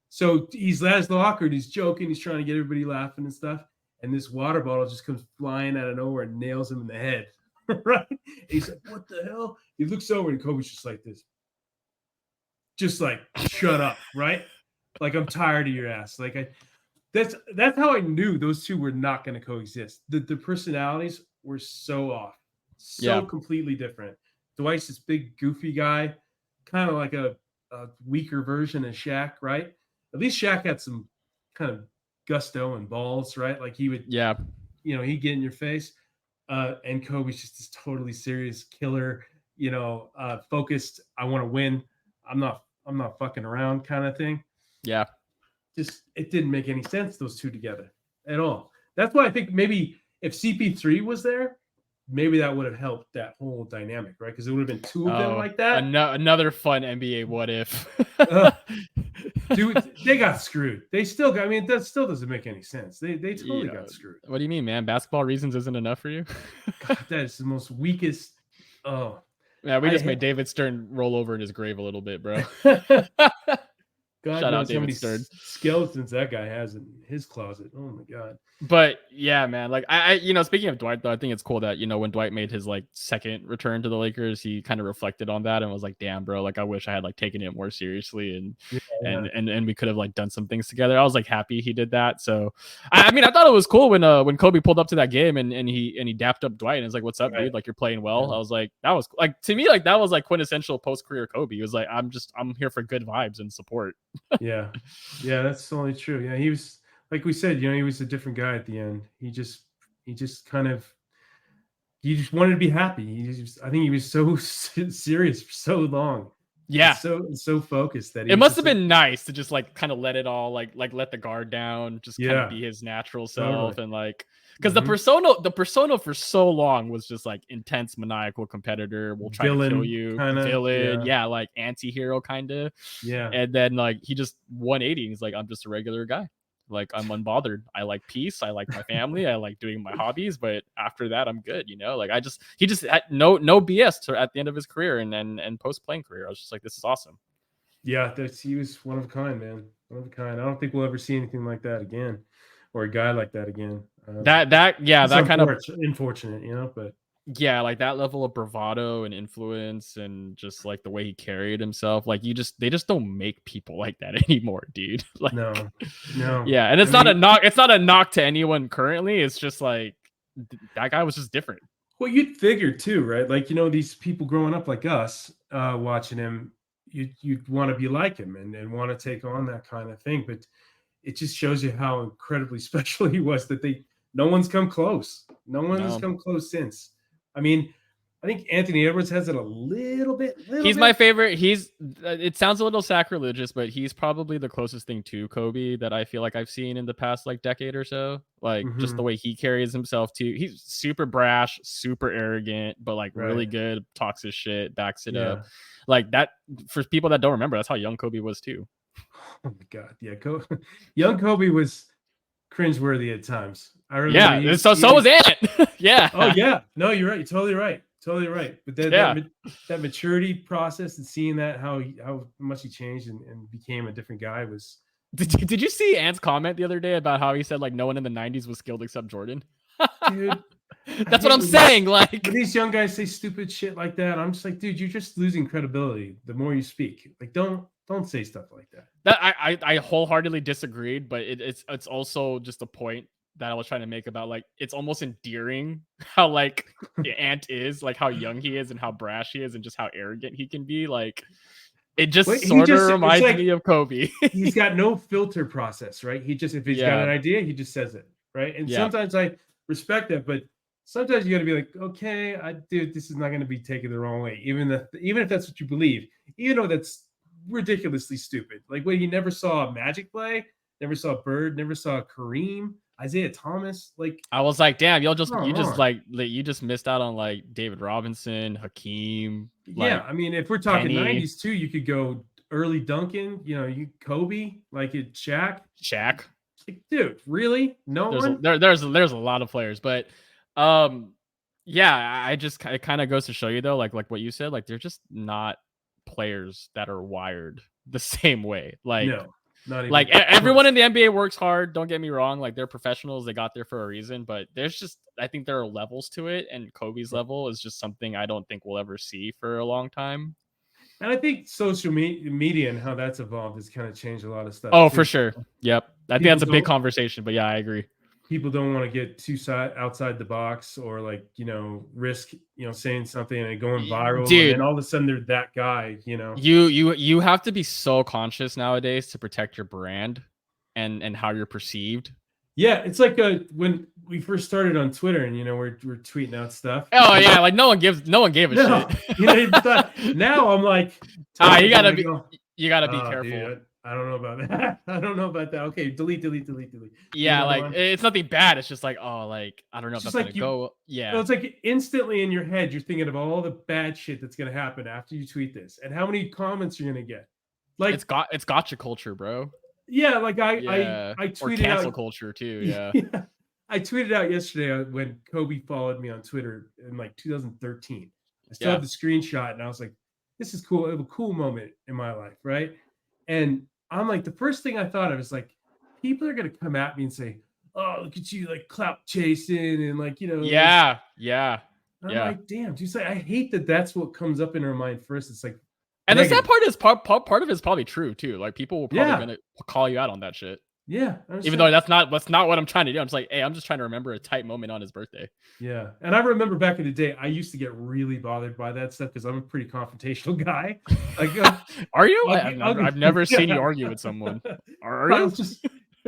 Speaker 2: so he's at his locker and he's joking. He's trying to get everybody laughing and stuff. And this water bottle just comes flying out of nowhere and nails him in the head. Right? And he's like, what the hell? He looks over and Kobe's just like this. Just like, shut up, right? Like, I'm tired of your ass. Like, that's how I knew those two were not going to coexist. The personalities were so off. Completely different. Dwight's this big, goofy guy, kind of like a weaker version of Shaq, right? At least Shaq had some kind of gusto and balls, right? Like he would, he'd get in your face. And Kobe's just this totally serious killer, focused. I want to win. I'm not fucking around kind of thing.
Speaker 3: Yeah.
Speaker 2: Just, it didn't make any sense, those two together at all. That's why I think maybe if CP3 was there, maybe that would have helped that whole dynamic, right? Because it would have been two of them like that.
Speaker 3: Another fun NBA what if.
Speaker 2: Dude, they got screwed. They still got, I mean, that still doesn't make any sense. They totally got screwed.
Speaker 3: What do you mean, man? Basketball reasons isn't enough for you?
Speaker 2: God, that is the most weakest. Oh.
Speaker 3: Yeah, we just made David Stern roll over in his grave a little bit, bro.
Speaker 2: God
Speaker 3: Shout
Speaker 2: knows
Speaker 3: out
Speaker 2: how many
Speaker 3: David Stern.
Speaker 2: skeletons that guy has in his closet. Oh my God.
Speaker 3: But yeah, man, like I speaking of Dwight, though, I think it's cool that, when Dwight made his like second return to the Lakers, he kind of reflected on that and was like, damn, bro, like I wish I had like taken it more seriously and we could have like done some things together. I was like happy he did that. So I mean, I thought it was cool when Kobe pulled up to that game and he dapped up Dwight and was like, what's up, dude? Like, you're playing well. Yeah. I was like, that was like, to me, like that was like quintessential post-career Kobe. He was like, I'm here for good vibes and support.
Speaker 2: Yeah, that's totally true. Yeah, he was, like we said, he was a different guy at the end. He just wanted to be happy. I think he was so serious for so long.
Speaker 3: Yeah,
Speaker 2: so focused that
Speaker 3: it must have been nice to just like kind of let it all like let the guard down, just kind of be his natural self. Totally. And like, because the persona for so long was just like intense, maniacal competitor. We'll try to kill you, villain, like anti-hero kind of.
Speaker 2: Yeah,
Speaker 3: and then like he just 180. And he's like, I'm just a regular guy. Like, I'm unbothered. I like peace. I like my family. I like doing my hobbies. But after that, I'm good. Like he just had no BS at the end of his career and post playing career. I was just like, this is awesome.
Speaker 2: Yeah, he was one of a kind, man. One of a kind. I don't think we'll ever see anything like that again, or a guy like that again.
Speaker 3: That kind of
Speaker 2: unfortunate, but.
Speaker 3: Yeah, like that level of bravado and influence and just like the way he carried himself, like they just don't make people like that anymore, dude. Like,
Speaker 2: no.
Speaker 3: Yeah, and it's not a knock to anyone currently. It's just like that guy was just different.
Speaker 2: Well, you'd figure too, right? Like, these people growing up like us, watching him, you'd want to be like him and want to take on that kind of thing. But it just shows you how incredibly special he was that no one's come close. No one has come close since. I mean, I think Anthony Edwards has it a little bit.
Speaker 3: He's my favorite. It sounds a little sacrilegious, but he's probably the closest thing to Kobe that I feel like I've seen in the past like decade or so. Like just the way he carries himself too. He's super brash, super arrogant, but like really good, talks his shit, backs it up. Like that, for people that don't remember, that's how young Kobe was too.
Speaker 2: Oh my God. Yeah. Young Kobe was cringeworthy at times. I remember.
Speaker 3: Yeah. So was Ant. Yeah.
Speaker 2: Oh yeah. No, you're right. You're totally right. Totally right. But that maturity process and seeing that how much he changed and became a different guy was.
Speaker 3: Did you see Ant's comment the other day about how he said like no one in the 90s was skilled except Jordan?
Speaker 2: Dude,
Speaker 3: that's what I'm saying. Like,
Speaker 2: when these young guys say stupid shit like that, I'm just like, dude, you're just losing credibility the more you speak. Like, don't say stuff like that.
Speaker 3: That I wholeheartedly disagreed, but it's also just a point that I was trying to make about like it's almost endearing how like Ant is, like how young he is and how brash he is and just how arrogant he can be. Like it just sort of reminds me of Kobe.
Speaker 2: He's got no filter process, right? If he's got an idea, he just says it, right? And sometimes I respect that, but sometimes you got to be like, okay, dude, this is not going to be taken the wrong way, even if that's what you believe, even though that's ridiculously stupid. Like when you never saw a Magic play, never saw Bird, never saw Kareem, Isaiah Thomas. Like
Speaker 3: I was like, damn, you just missed out on like David Robinson, Hakeem.
Speaker 2: Yeah, I mean, if we're talking Penny. 90s too, you could go early Duncan. You Kobe, like it Shaq. Like, dude, really?
Speaker 3: There's a lot of players, but it kind of goes to show you though, like what you said, like they're just not players that are wired the same way. Like
Speaker 2: no. Not even
Speaker 3: like everyone in the NBA works hard. Don't get me wrong. Like they're professionals. They got there for a reason, but I think there are levels to it. And Kobe's level is just something I don't think we'll ever see for a long time.
Speaker 2: And I think social media and how that's evolved has kind of changed a lot of stuff.
Speaker 3: Oh, too. For sure. Yep. I think that's a big conversation, but yeah, I agree.
Speaker 2: People don't want to get too outside the box or like, risk, saying something and going viral.
Speaker 3: Dude,
Speaker 2: and all of a sudden they're that guy,
Speaker 3: You have to be so conscious nowadays to protect your brand and how you're perceived.
Speaker 2: Yeah, it's like when we first started on Twitter and we're tweeting out stuff.
Speaker 3: Oh yeah, like no one gave a shit.
Speaker 2: Now I'm like,
Speaker 3: you gotta be careful.
Speaker 2: Dude, I don't know about that. I don't know about that. Okay, delete.
Speaker 3: Yeah, like it's nothing bad. It's just like, oh, like I don't know if that's gonna go. Yeah,
Speaker 2: it's like instantly in your head, you're thinking of all the bad shit that's gonna happen after you tweet this, and how many comments you're gonna get. Like
Speaker 3: it's gotcha culture, bro.
Speaker 2: Yeah, like I tweeted
Speaker 3: or cancel
Speaker 2: out,
Speaker 3: culture too. Yeah.
Speaker 2: I tweeted out yesterday when Kobe followed me on Twitter in like 2013. I still have the screenshot, and I was like, "This is cool. It was a cool moment in my life, right?" And I'm like, the first thing I thought of is like, people are gonna come at me and say, "Oh, look at you, like clout chasing," and like,
Speaker 3: Yeah.
Speaker 2: I'm like, damn, dude. I hate that. That's what comes up in our mind first. It's like,
Speaker 3: and the sad part is part of it's probably true too. Like people will probably gonna call you out on that shit.
Speaker 2: Yeah.
Speaker 3: Even though that's not what I'm trying to do. I'm just like, hey, I'm just trying to remember a tight moment on his birthday.
Speaker 2: Yeah. And I remember back in the day, I used to get really bothered by that stuff because I'm a pretty confrontational guy. Like,
Speaker 3: are you? I've never seen you argue with someone. Are you?
Speaker 2: Just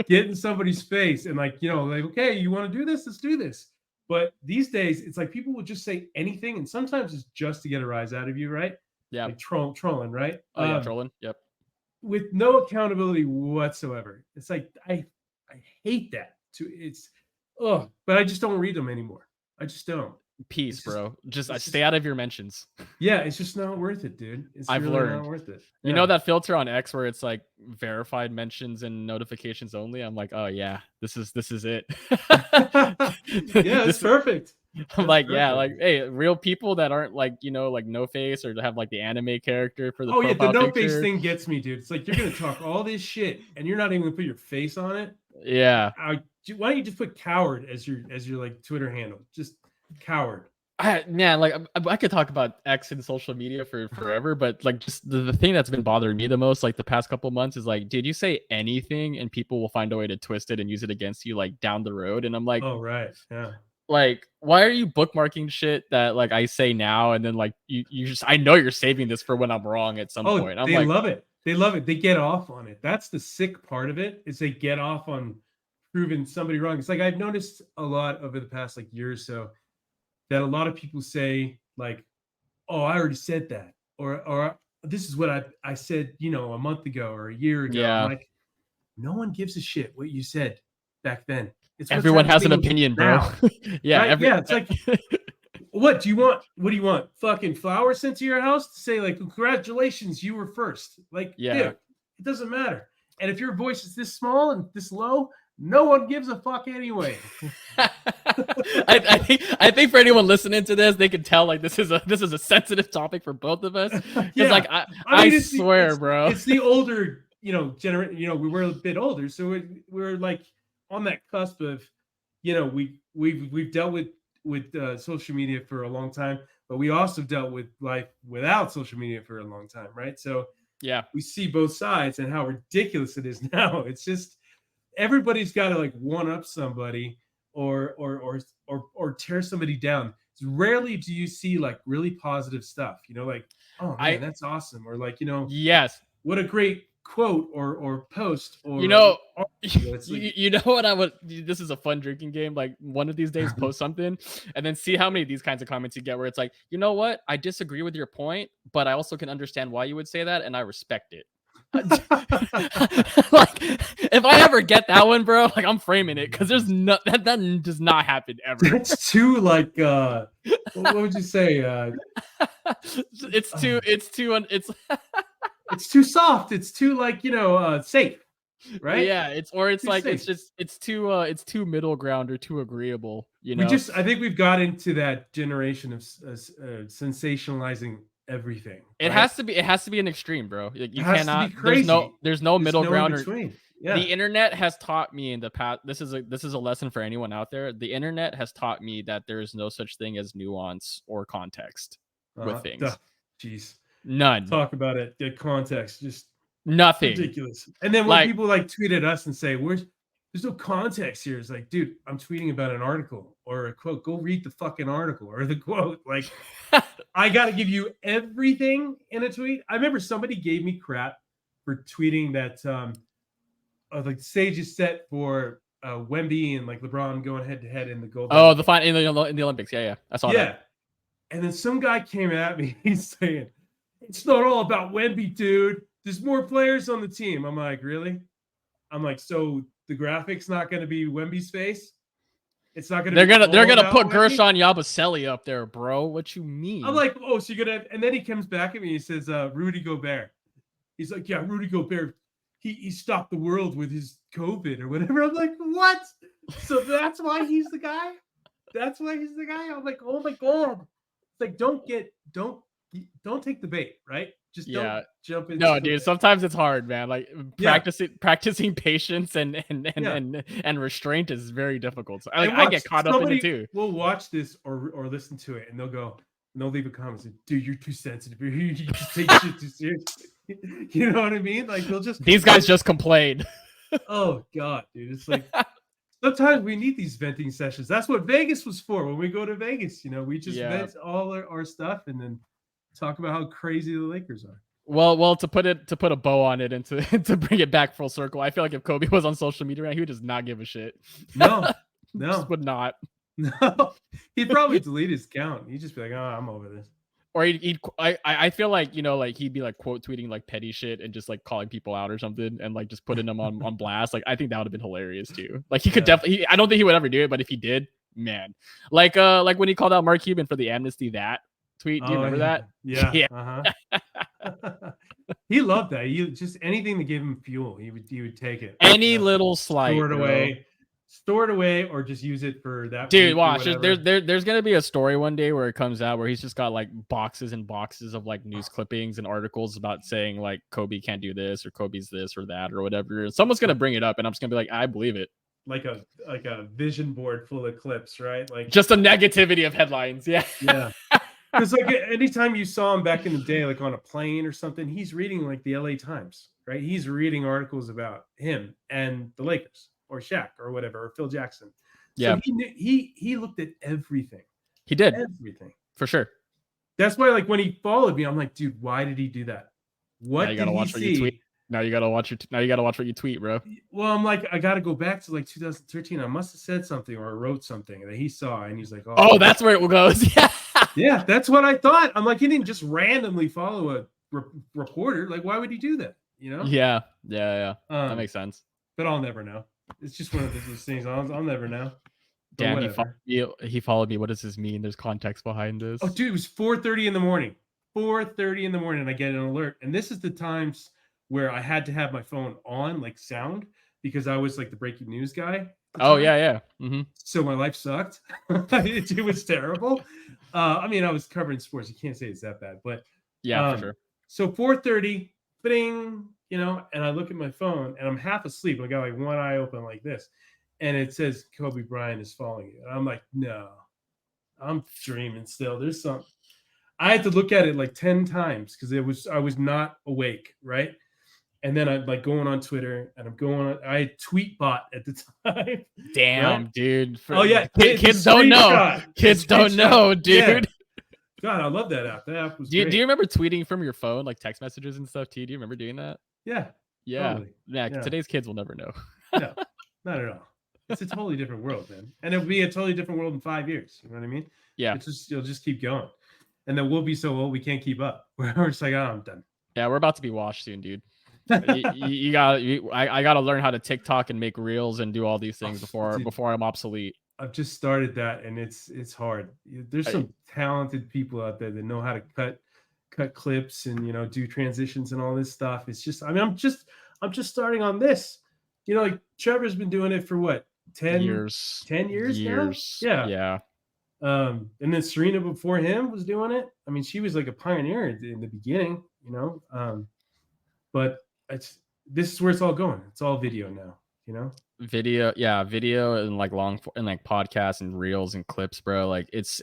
Speaker 2: get in somebody's face and like, like, okay, you want to do this? Let's do this. But these days, it's like people will just say anything, and sometimes it's just to get a rise out of you, right?
Speaker 3: Yeah.
Speaker 2: Like trolling, right?
Speaker 3: Oh, yeah, trolling. Yep.
Speaker 2: With no accountability whatsoever. It's like I hate that. But I just don't read them anymore. I just don't.
Speaker 3: Peace, bro. Just stay out of your mentions.
Speaker 2: Yeah, it's just not worth it, dude.
Speaker 3: I've
Speaker 2: really
Speaker 3: learned.
Speaker 2: Not worth it.
Speaker 3: Yeah. You know that filter on X where it's like verified mentions and notifications only? I'm like, oh yeah, this is it.
Speaker 2: Yeah, it's perfect.
Speaker 3: I'm like, yeah, like, hey, real people that aren't like, like no face or have like the anime character for the profile
Speaker 2: the no
Speaker 3: picture.
Speaker 2: Face thing gets me, dude. It's like you're gonna talk all this shit and you're not even gonna put your face on it.
Speaker 3: Yeah.
Speaker 2: Why don't you just put coward as your like Twitter handle? Just coward.
Speaker 3: Like I could talk about X and social media for forever, but like just the thing that's been bothering me the most like the past couple months is like, did you say anything and people will find a way to twist it and use it against you like down the road? And I'm like,
Speaker 2: oh right, yeah.
Speaker 3: Like, why are you bookmarking shit that like I say now and then like you just I know you're saving this for when I'm wrong at some point.
Speaker 2: They love it. They love it. They get off on it. That's the sick part of it, is they get off on proving somebody wrong. It's like I've noticed a lot over the past like year or so that a lot of people say like, "Oh, I already said that," or "This is what I said, a month ago or a year ago."
Speaker 3: Yeah.
Speaker 2: I'm like, no one gives a shit what you said back then.
Speaker 3: Everyone has an opinion, bro. Yeah,
Speaker 2: right? Yeah. It's like, what do you want? Fucking flowers sent to your house to say like, congratulations, you were first. Like,
Speaker 3: yeah,
Speaker 2: dude, it doesn't matter. And if your voice is this small and this low, no one gives a fuck anyway.
Speaker 3: I think for anyone listening to this, they can tell like this is a sensitive topic for both of us.
Speaker 2: Yeah.
Speaker 3: Like I swear, bro,
Speaker 2: it's the older generation. We were a bit older, so we're like on that cusp of, we've dealt with social media for a long time, but we also dealt with life without social media for a long time, right? So
Speaker 3: yeah,
Speaker 2: we see both sides and how ridiculous it is now. It's just everybody's got to like one up somebody or tear somebody down. Rarely do you see like really positive stuff, like, oh man, that's awesome, or like,
Speaker 3: yes,
Speaker 2: what a great quote or post, or
Speaker 3: what I would. This is a fun drinking game. Like one of these days, post something and then see how many of these kinds of comments you get where it's like, you know what, I disagree with your point, but I also can understand why you would say that, and I respect it. Like if I ever get that one, bro, like I'm framing it, because there's that does not happen ever.
Speaker 2: It's too like what would you say?
Speaker 3: It's
Speaker 2: too soft. It's too like safe, right?
Speaker 3: Yeah, it's like safe. it's too middle ground or too agreeable.
Speaker 2: I think we've got into that generation of sensationalizing everything.
Speaker 3: It has to be an extreme, bro. Like, you cannot. There's no middle ground. Yeah. The internet has taught me in the past. This is a lesson for anyone out there. The internet has taught me that there is no such thing as nuance or context with things.
Speaker 2: Jeez.
Speaker 3: None.
Speaker 2: Talk about it. The context, just
Speaker 3: nothing.
Speaker 2: Ridiculous. And then when people like tweet at us and say, there's no context here. It's like, dude, I'm tweeting about an article or a quote. Go read the fucking article or the quote. Like, I got to give you everything in a tweet. I remember somebody gave me crap for tweeting that like the stage is set for Wemby and like LeBron going head to head in the gold.
Speaker 3: Oh, the final in the Olympics. Yeah, I saw that. Yeah,
Speaker 2: and then some guy came at me. He's saying, "It's not all about Wemby, dude. there's more players on the team. I'm like, really? I'm like, so the graphics not going to be Wemby's face? It's not going to.
Speaker 3: They're gonna put Gershon Yabusele up there, bro. What you mean?
Speaker 2: I'm like, oh, so you're gonna? And then he comes back at me. And he says, Rudy Gobert. He's like, yeah, Rudy Gobert. He stopped the world with his COVID or whatever. I'm like, what? So that's why he's the guy. That's why he's the guy. I'm like, oh my god. It's like, don't take the bait, right? Just don't jump into.
Speaker 3: No, dude. Sometimes it's hard, man. Like practicing patience and restraint is very difficult. So I get caught up in it too.
Speaker 2: We'll watch this or listen to it, and they'll leave a comment saying, "Dude, you're too sensitive. You just take shit too seriously." You know what I mean? Like
Speaker 3: these guys just complained.
Speaker 2: Oh god, dude! It's like sometimes we need these venting sessions. That's what Vegas was for. When we go to Vegas, we just vent all our stuff and then talk about how crazy the Lakers are.
Speaker 3: Well, to put a bow on it and to bring it back full circle, I feel like if Kobe was on social media, he would just not give a shit.
Speaker 2: No,
Speaker 3: just would not.
Speaker 2: No, he'd probably delete his account. He'd just be like, "Oh, I'm over this."
Speaker 3: Or I feel like like he'd be like quote tweeting like petty shit and just like calling people out or something and like just putting them on blast. Like I think that would have been hilarious too. Like he could definitely. I don't think he would ever do it, but if he did, man, like when he called out Mark Cuban for the amnesty that tweet. Do you remember that?
Speaker 2: Yeah. Uh-huh. He loved that. He just anything to give him fuel, he would take it.
Speaker 3: Any little slight,
Speaker 2: store it away, or just use it for that.
Speaker 3: Dude, watch. There's gonna be a story one day where it comes out where he's just got like boxes and boxes of like news clippings and articles about saying like Kobe can't do this or Kobe's this or that or whatever. Someone's gonna bring it up, and I'm just gonna be like, I believe it.
Speaker 2: Like a vision board full of clips, right? Like
Speaker 3: just a negativity of headlines. Yeah.
Speaker 2: Because like anytime you saw him back in the day, like on a plane or something, he's reading like the LA Times, right? He's reading articles about him and the Lakers or Shaq or whatever, or Phil Jackson.
Speaker 3: Yeah.
Speaker 2: So he looked at everything.
Speaker 3: He did.
Speaker 2: Everything.
Speaker 3: For sure.
Speaker 2: That's why like when he followed me, I'm like, dude, why did he do that? What did he see?
Speaker 3: Now you gotta watch what you tweet, bro.
Speaker 2: Well, I'm like, I gotta go back to like 2013. I must have said something or wrote something that he saw, and he's like,
Speaker 3: "Oh, that's where it goes." Yeah,
Speaker 2: yeah, that's what I thought. I'm like, he didn't just randomly follow a reporter. Like, why would he do that?
Speaker 3: Yeah. That makes sense.
Speaker 2: But I'll never know. It's just one of those things. I'll never know.
Speaker 3: Damn, he followed me. What does this mean? There's context behind this.
Speaker 2: Oh, dude, it was 4:30 in the morning. 4:30 in the morning, I get an alert, and this is the times where I had to have my phone on, like sound, because I was like the breaking news guy.
Speaker 3: Oh, yeah. Mm-hmm.
Speaker 2: So my life sucked. It was terrible. I mean, I was covering sports. You can't say it's that bad, but
Speaker 3: yeah, for sure.
Speaker 2: So 4:30, bing, and I look at my phone and I'm half asleep. I got like one eye open like this, and it says Kobe Bryant is following you. And I'm like, no, I'm dreaming still. There's something. I had to look at it like 10 times because I was not awake, right? And then I'm like going on Twitter and I had Tweetbot at the time.
Speaker 3: Damn, right? Dude.
Speaker 2: Oh yeah.
Speaker 3: Kids don't know. Kids don't know, dude.
Speaker 2: Yeah. God, I love that app. That app was great.
Speaker 3: Do you remember tweeting from your phone, like text messages and stuff too? Do you remember doing that?
Speaker 2: Yeah.
Speaker 3: Yeah.
Speaker 2: Totally.
Speaker 3: Yeah. Today's kids will never know.
Speaker 2: No, not at all. It's a totally different world, man. And it'll be a totally different world in 5 years. You know what I mean?
Speaker 3: Yeah.
Speaker 2: You'll just keep going. And then we'll be so old we can't keep up. We're just like, oh, I'm done.
Speaker 3: Yeah, we're about to be washed soon, dude. I gotta learn how to TikTok and make reels and do all these things before I'm obsolete.
Speaker 2: I've just started that, and it's hard. There's some talented people out there that know how to cut clips and do transitions and all this stuff. It's just, I mean, I'm just starting on this. Like Trevor's been doing it for what, 10 years? 10 years now? Yeah. And then Serena before him was doing it. I mean, she was like a pioneer in the beginning, but this is where it's all going. It's all video now, video
Speaker 3: and like long and like podcasts and reels and clips, bro. Like it's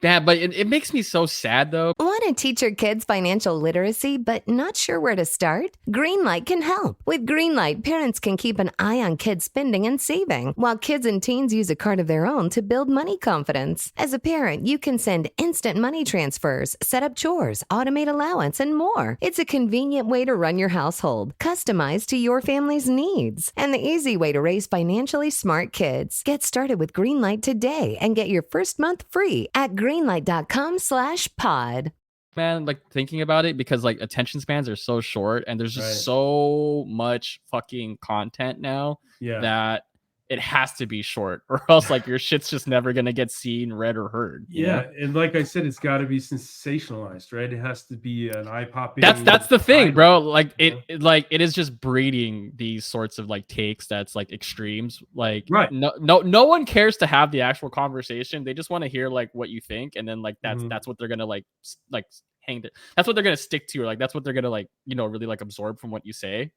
Speaker 3: bad, but it makes me so sad though.
Speaker 1: Want to teach your kids financial literacy but not sure where to start? Greenlight can help. With Greenlight, parents can keep an eye on kids' spending and saving, while kids and teens use a card of their own to build money confidence. As a parent, you can send instant money transfers, set up chores, automate allowance, and more. It's a convenient way to run your household, customized to your family's needs, and the easy way to raise financially smart kids. Get started with Greenlight today and get your first month free at greenlight.com/pod.
Speaker 3: man, like thinking about it, because like attention spans are so short and there's just so much fucking content now that it has to be short, or else like your shit's just never gonna get seen, read, or heard. You know?
Speaker 2: And like I said, it's got to be sensationalized, right? It has to be an eye-popping.
Speaker 3: That's the thing, bro. Like it is just breeding these sorts of like takes that's like extremes. Like no one cares to have the actual conversation. They just want to hear like what you think, and then like that's what they're gonna like hang it. That's what they're gonna stick to, or like that's what they're gonna like really like absorb from what you say.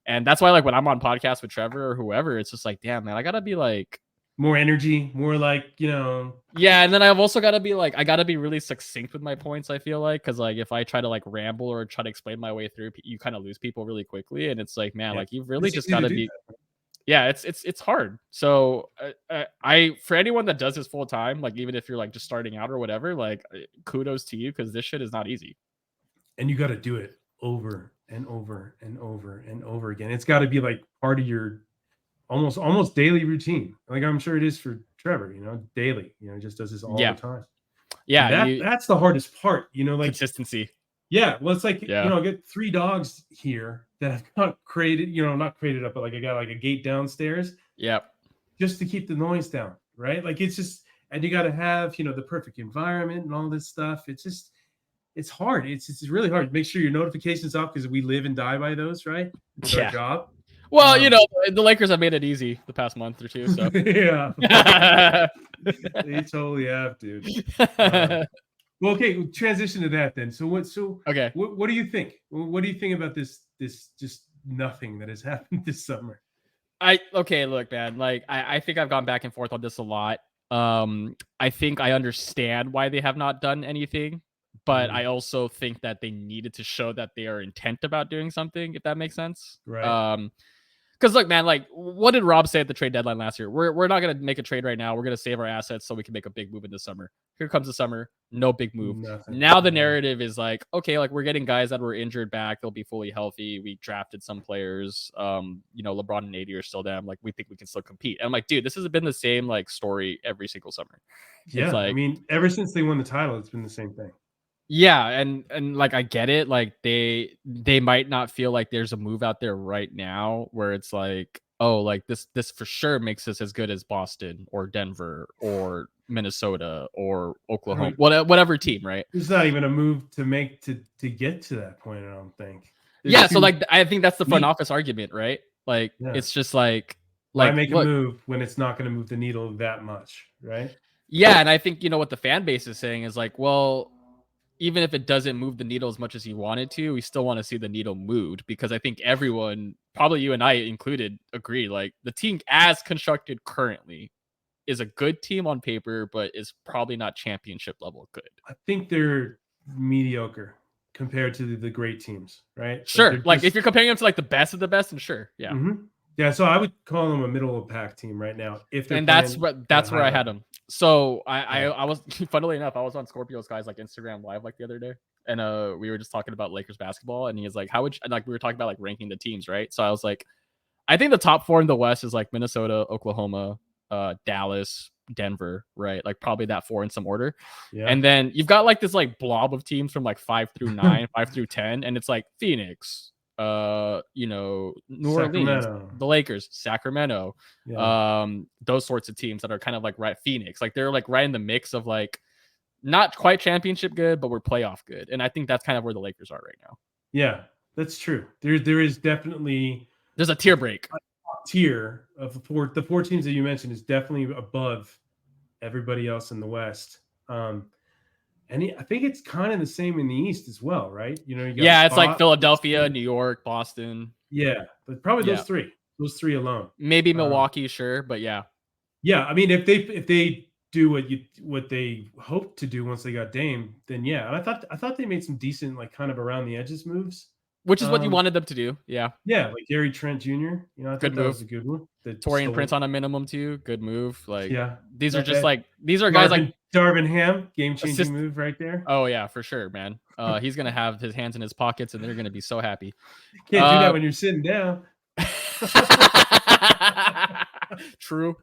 Speaker 3: And that's why like when I'm on podcasts with Trevor or whoever, it's just like, damn man, I gotta be like
Speaker 2: more energy, more like
Speaker 3: yeah. And then I've also got to be like, I got to be really succinct with my points, I feel like, because like if I try to like ramble or try to explain my way through, you kind of lose people really quickly. And it's like, man, like you've really just got to be it's hard. So I for anyone that does this full time, like even if you're like just starting out or whatever, like kudos to you, because this shit is not easy.
Speaker 2: And you got to do it over and over and over and over again. It's got to be like part of your almost daily routine. Like I'm sure it is for Trevor, daily, just does this all the time.
Speaker 3: Yeah.
Speaker 2: That's the hardest part, like
Speaker 3: consistency.
Speaker 2: Yeah. Well, it's like, I get 3 dogs here that I've not created, not created up, but like I got like a gate downstairs.
Speaker 3: Yep.
Speaker 2: Just to keep the noise down. Right. Like it's just, and you got to have, the perfect environment and all this stuff. It's just, it's hard. It's really hard. Make sure your notifications off, because we live and die by those, right? It's our job.
Speaker 3: Well, the Lakers have made it easy the past month or two. So
Speaker 2: yeah, they totally have, dude. Well, okay, transition to that then. So what do you think? What do you think about this just nothing that has happened this summer?
Speaker 3: Look, man, like I think I've gone back and forth on this a lot. I think I understand why they have not done anything, but I also think that they needed to show that they are intent about doing something, if that makes sense.
Speaker 2: Right.
Speaker 3: Because look, man, like what did Rob say at the trade deadline last year? We're not gonna make a trade right now. We're gonna save our assets so we can make a big move in the summer. Here comes the summer, no big move. Nothing. Now the narrative is like, okay, like we're getting guys that were injured back. They'll be fully healthy. We drafted some players. LeBron and AD are still down. Like we think we can still compete. And I'm like, dude, this has been the same like story every single summer.
Speaker 2: Yeah,
Speaker 3: it's like,
Speaker 2: I mean, ever since they won the title, it's been the same thing.
Speaker 3: Yeah, and like I get it, like they might not feel like there's a move out there right now where it's like, oh, like this for sure makes us as good as Boston or Denver or Minnesota or Oklahoma, whatever team, right?
Speaker 2: There's not even a move to make to get to that point, I don't think.
Speaker 3: So like I think that's the front office argument, right? Like it's just like
Speaker 2: why make a move when it's not going to move the needle that much, right?
Speaker 3: Yeah, and I think what the fan base is saying is like, well, even if it doesn't move the needle as much as you want it to, we still want to see the needle moved, because I think everyone, probably you and I included, agree like the team as constructed currently is a good team on paper, but is probably not championship level good.
Speaker 2: I think they're mediocre compared to the great teams, right?
Speaker 3: Sure. Like if you're comparing them to like the best of the best, and sure. Yeah.
Speaker 2: Mm-hmm. Yeah. So I would call them a middle of pack team right now.
Speaker 3: That's where I had them. So I was, funnily enough, I was on Scorpio's guys like Instagram live like the other day, and we were just talking about Lakers basketball, and he was like, how would you, like we were talking about like ranking the teams, right? So I was like, I think the top 4 in the West is like Minnesota, Oklahoma, Dallas, Denver, right? Like probably that 4 in some order. Yeah. And then you've got like this like blob of teams from like 5 through 9, 5 through 10, and it's like Phoenix, New Orleans, the Lakers, Sacramento, those sorts of teams that are kind of like right, Phoenix, like they're like right in the mix of like not quite championship good, but we're playoff good. And I think that's kind of where the Lakers are right now.
Speaker 2: Yeah, that's true. There is definitely
Speaker 3: there's a tier break.
Speaker 2: Tier of the four teams that you mentioned is definitely above everybody else in the West. And I think it's kind of the same in the East as well, right? You got
Speaker 3: it's like Philadelphia, New York, Boston.
Speaker 2: Yeah, but probably those three alone.
Speaker 3: Maybe Milwaukee, sure, but yeah.
Speaker 2: Yeah, I mean, if they do what they hoped to do once they got Dame, then yeah. And I thought they made some decent like kind of around the edges moves,
Speaker 3: which is what you wanted them to do. Yeah,
Speaker 2: like Gary Trent Jr. I thought
Speaker 3: good
Speaker 2: that
Speaker 3: move.
Speaker 2: was a good one.
Speaker 3: Torian Prince on a minimum too. Good move. Like these are just
Speaker 2: like
Speaker 3: these are guys like
Speaker 2: Darvin Ham, game changing move right there.
Speaker 3: Oh yeah, for sure, man. He's gonna have his hands in his pockets, and they're gonna be so happy.
Speaker 2: Can't do that when you're sitting down.
Speaker 3: True,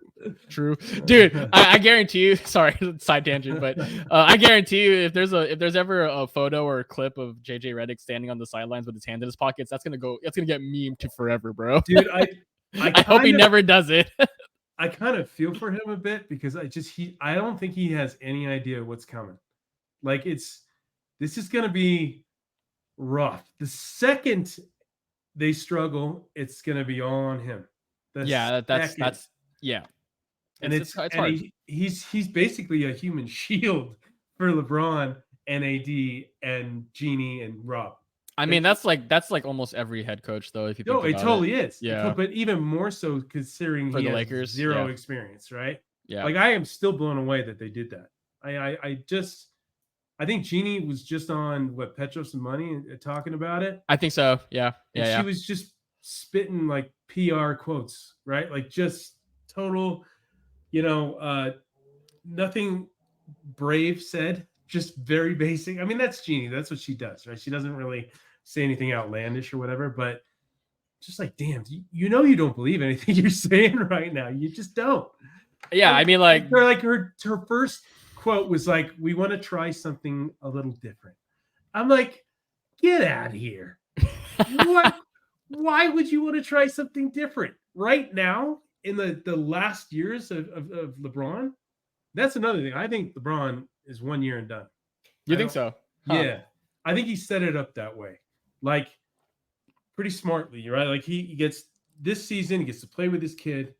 Speaker 3: dude. I guarantee you. Sorry, side tangent, but I guarantee you, if there's ever a photo or a clip of JJ Redick standing on the sidelines with his hands in his pockets, that's gonna get memed to forever, bro.
Speaker 2: Dude,
Speaker 3: I hope he never does it.
Speaker 2: I kind of feel for him a bit because I don't think he has any idea what's coming. Like this is gonna be rough. The second they struggle, it's gonna be all on him.
Speaker 3: That's yeah.
Speaker 2: And it's hard. He's basically a human shield for LeBron and AD and Genie and Rob.
Speaker 3: I mean, that's like almost every head coach, though. If you think about
Speaker 2: it totally is.
Speaker 3: Yeah,
Speaker 2: but even more so considering
Speaker 3: for
Speaker 2: he
Speaker 3: the
Speaker 2: has
Speaker 3: Lakers,
Speaker 2: zero experience, right?
Speaker 3: Yeah.
Speaker 2: Like I am still blown away that they did that. I think Genie was just on Petros and Money talking about it.
Speaker 3: I think so. Yeah.
Speaker 2: She was just spitting like PR quotes, right? Like just total, nothing brave said, just very basic. I mean, that's Genie. That's what she does, right? She doesn't really say anything outlandish or whatever, but just like, damn, you don't believe anything you're saying right now. You just don't.
Speaker 3: Yeah. I mean, like
Speaker 2: her first quote was like, we want to try something a little different. I'm like, get out of here. What? Why would you want to try something different right now in the last years of LeBron? That's another thing. I think LeBron is 1 year and done.
Speaker 3: You think so?
Speaker 2: Huh. Yeah. I think he set it up that way. Like pretty smartly, right? Like he gets this season, he gets to play with his kid.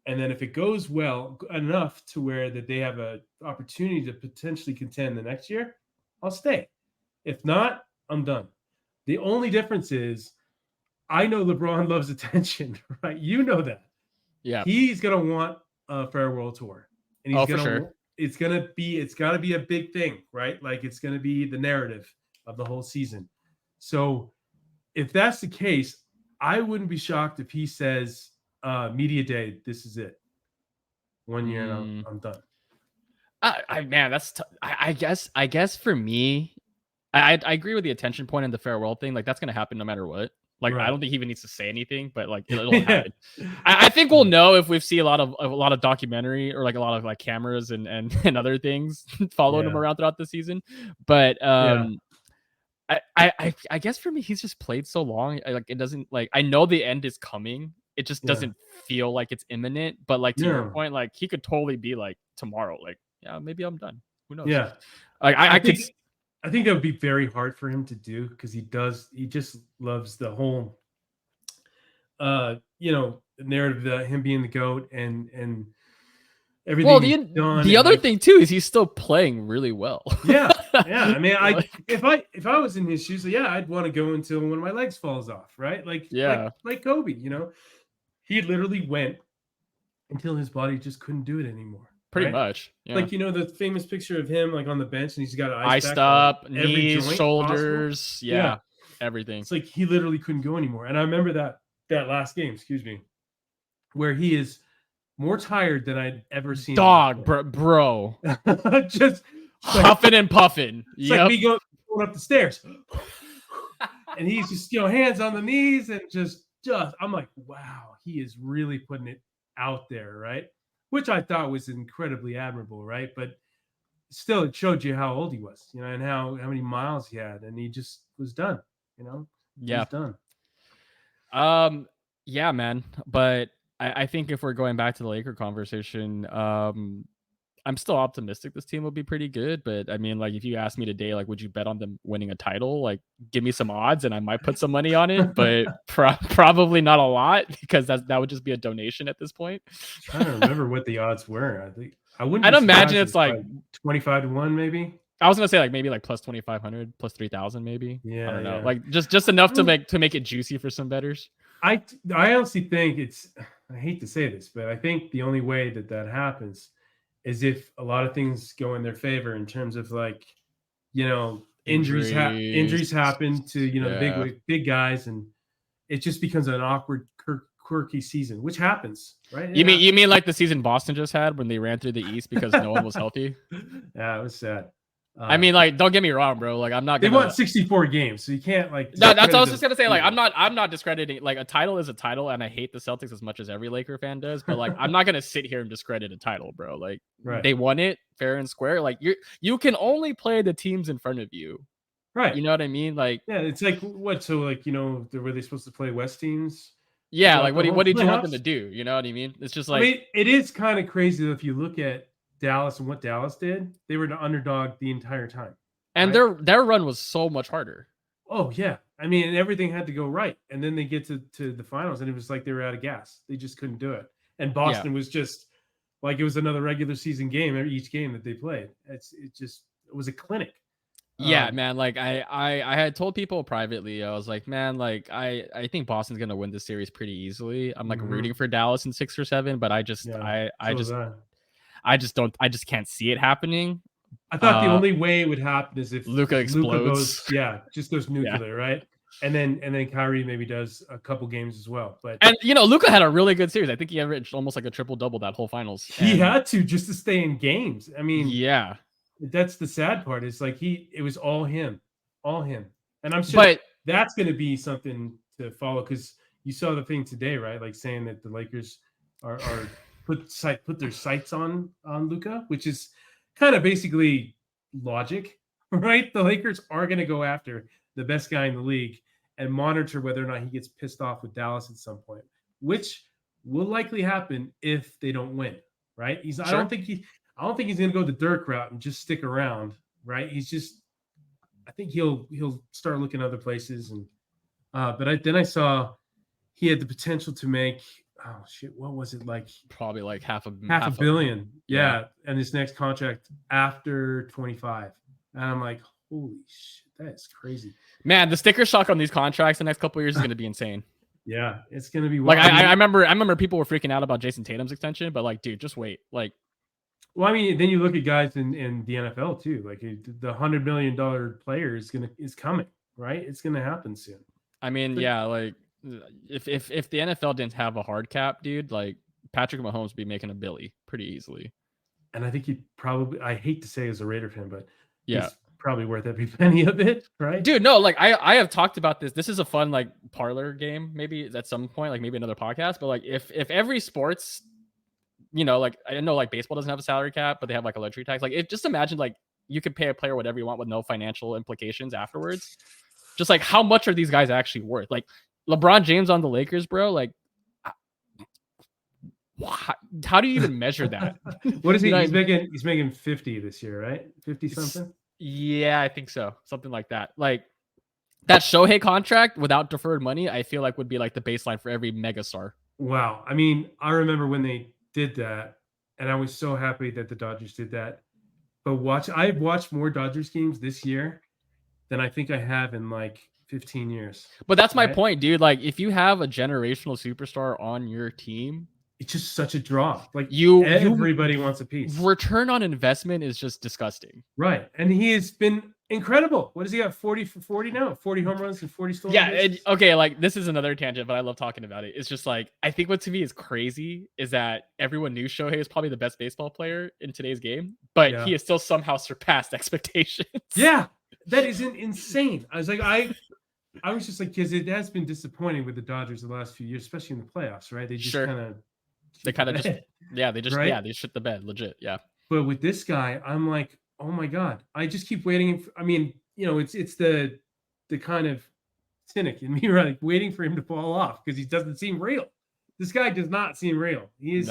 Speaker 2: And then if it goes well enough to where that they have an opportunity to potentially contend the next year, I'll stay. If not, I'm done. The only difference is I know LeBron loves attention, right? You know that.
Speaker 3: Yeah.
Speaker 2: He's going to want a farewell tour. And he's
Speaker 3: for sure.
Speaker 2: It's got to be a big thing, right? Like it's going to be the narrative of the whole season. So if that's the case, I wouldn't be shocked if he says, media day, this is it. 1 year and I'm done.
Speaker 3: I guess for me, I agree with the attention point and the farewell thing. Like that's gonna happen no matter what. Like right. I don't think he even needs to say anything, but like it'll happen. I think we'll know if we see a lot of documentary or like a lot of like cameras and other things following him around throughout the season. But I guess for me, he's just played so long. It doesn't like I know the end is coming. It just doesn't feel like it's imminent. But like to your point, like he could totally be like tomorrow. Like maybe I'm done. Who knows?
Speaker 2: Yeah,
Speaker 3: like
Speaker 2: I think that would be very hard for him to do because he just loves the whole narrative that him being the GOAT and everything.
Speaker 3: Well, the other thing too is he's still playing really well.
Speaker 2: Yeah. I mean, if I was in his shoes, I'd want to go until one of my legs falls off, right? Like Kobe, he literally went until his body just couldn't do it anymore.
Speaker 3: Pretty much. Yeah.
Speaker 2: Like, the famous picture of him like on the bench and he's got an
Speaker 3: iced up, knees, shoulders, everything.
Speaker 2: It's like he literally couldn't go anymore. And I remember that last game, where he is more tired than I'd ever seen.
Speaker 3: Dog, bro.
Speaker 2: Just
Speaker 3: huffing and puffing.
Speaker 2: It's like me going up the stairs. And he's just, hands on the knees and just I'm like, wow, he is really putting it out there, right? Which I thought was incredibly admirable, right? But still, it showed you how old he was, and how many miles he had, and he just was done,
Speaker 3: Yeah,
Speaker 2: he's done.
Speaker 3: Yeah, man. But I think if we're going back to the Laker conversation, I'm still optimistic this team will be pretty good. But I mean, like, if you ask me today, like, would you bet on them winning a title? Like, give me some odds and I might put some money on it, but probably not a lot because that would just be a donation at this point.
Speaker 2: I'm trying to remember what the odds were.
Speaker 3: I'd imagine it's like
Speaker 2: 25-1, maybe.
Speaker 3: I was gonna say maybe plus 2,500, plus 3,000, maybe.
Speaker 2: Yeah,
Speaker 3: I don't know. Like just enough to make it juicy for some bettors.
Speaker 2: I honestly think I hate to say this, but I think the only way that happens is if a lot of things go in their favor in terms of like, injuries happen to, the big guys, and it just becomes an awkward, quirky season, which happens, right?
Speaker 3: You mean like the season Boston just had when they ran through the East because no one was healthy?
Speaker 2: Yeah, it was sad.
Speaker 3: I mean, like, don't get me wrong, bro. Like, I'm not.
Speaker 2: They won 64 games, so you can't like.
Speaker 3: No, that's what I was just gonna say. Like, I'm not discrediting. Like, a title is a title, and I hate the Celtics as much as every Laker fan does. But like, I'm not gonna sit here and discredit a title, bro. Like, they won it fair and square. Like, you can only play the teams in front of you,
Speaker 2: right?
Speaker 3: You know what I mean? Like,
Speaker 2: yeah, it's like what? So like, were they supposed to play West teams?
Speaker 3: Yeah, like what did you want them to do? You know what I mean? It's just like,
Speaker 2: I mean, it is kind of crazy though, if you look at Dallas and what Dallas did. They were the underdog the entire time.
Speaker 3: And their run was so much harder.
Speaker 2: Oh yeah, I mean, everything had to go right, and then they get to the finals, and it was like they were out of gas. They just couldn't do it. And Boston was just like it was another regular season game. Each game that they played, it was a clinic.
Speaker 3: Yeah, man. Like I had told people privately, I was like, man, like I think Boston's gonna win this series pretty easily. I'm like rooting for Dallas in 6 or 7, but I just can't see it happening.
Speaker 2: I thought the only way it would happen is if
Speaker 3: Luka explodes.
Speaker 2: Just goes nuclear, right? And then Kyrie maybe does a couple games as well. But
Speaker 3: Luka had a really good series. I think he averaged almost like a triple-double that whole finals.
Speaker 2: He had to just to stay in games. I mean,
Speaker 3: yeah.
Speaker 2: That's the sad part. It's like it was all him. And I'm sure that's going to be something to follow, because you saw the thing today, right? Like saying that the Lakers are put their sights on Luka, which is kind of basically logic, right? The Lakers are going to go after the best guy in the league and monitor whether or not he gets pissed off with Dallas at some point, which will likely happen if they don't win, right? I don't think he's going to go the Dirk route and just stick around, right? I think he'll start looking other places. And then I saw he had the potential to make, oh shit, what was it, like?
Speaker 3: Probably like half a
Speaker 2: billion. Yeah. And his next contract after 25. And I'm like, holy shit, that is crazy.
Speaker 3: Man, the sticker shock on these contracts the next couple of years is going to be insane.
Speaker 2: Yeah, it's going to be
Speaker 3: wild. Like I remember people were freaking out about Jason Tatum's extension, but like, dude, just wait. Like,
Speaker 2: well, I mean, then you look at guys in the NFL too. Like the $100 million player is coming, right? It's gonna happen soon.
Speaker 3: I mean, like if the NFL didn't have a hard cap, dude, like Patrick Mahomes would be making a billy pretty easily.
Speaker 2: And I think he probably, I hate to say as a Raider fan, but he's probably worth every penny of it, right?
Speaker 3: Dude, no, like I have talked about this. This is a fun like parlor game, maybe at some point, like maybe another podcast. But like if every sports, like I know like baseball doesn't have a salary cap, but they have like a luxury tax. Like just imagine like you could pay a player whatever you want with no financial implications afterwards. Just like how much are these guys actually worth? Like LeBron James on the Lakers, bro. Like how do you even measure that?
Speaker 2: What is he? He's making 50 this year, right? 50 something.
Speaker 3: Yeah, I think so. Something like that. Like that Shohei contract without deferred money, I feel like would be like the baseline for every megastar.
Speaker 2: Wow. I mean, I remember when they did that, and I was so happy that the Dodgers did that. But I've watched more Dodgers games this year than I think I have in like 15 years.
Speaker 3: But that's my point, dude. Like if you have a generational superstar on your team,
Speaker 2: it's just such a draw. Like everybody wants a piece.
Speaker 3: Return on investment is just disgusting.
Speaker 2: Right. And he has been incredible. What does he have? 40 for 40 now? 40 home runs and 40 stolen bases?
Speaker 3: Okay, like this is another tangent, but I love talking about it. It's just like, I think what to me is crazy is that everyone knew Shohei is probably the best baseball player in today's game, but he has still somehow surpassed expectations.
Speaker 2: Yeah, that isn't insane. I was like, I was just like, because it has been disappointing with the Dodgers the last few years, especially in the playoffs, right? They just they shit the bed, legit. Yeah. But with this guy, I'm like, oh my God, I just keep waiting. I mean, it's the kind of cynic in me, right? Waiting for him to fall off because he doesn't seem real. This guy does not seem real. He is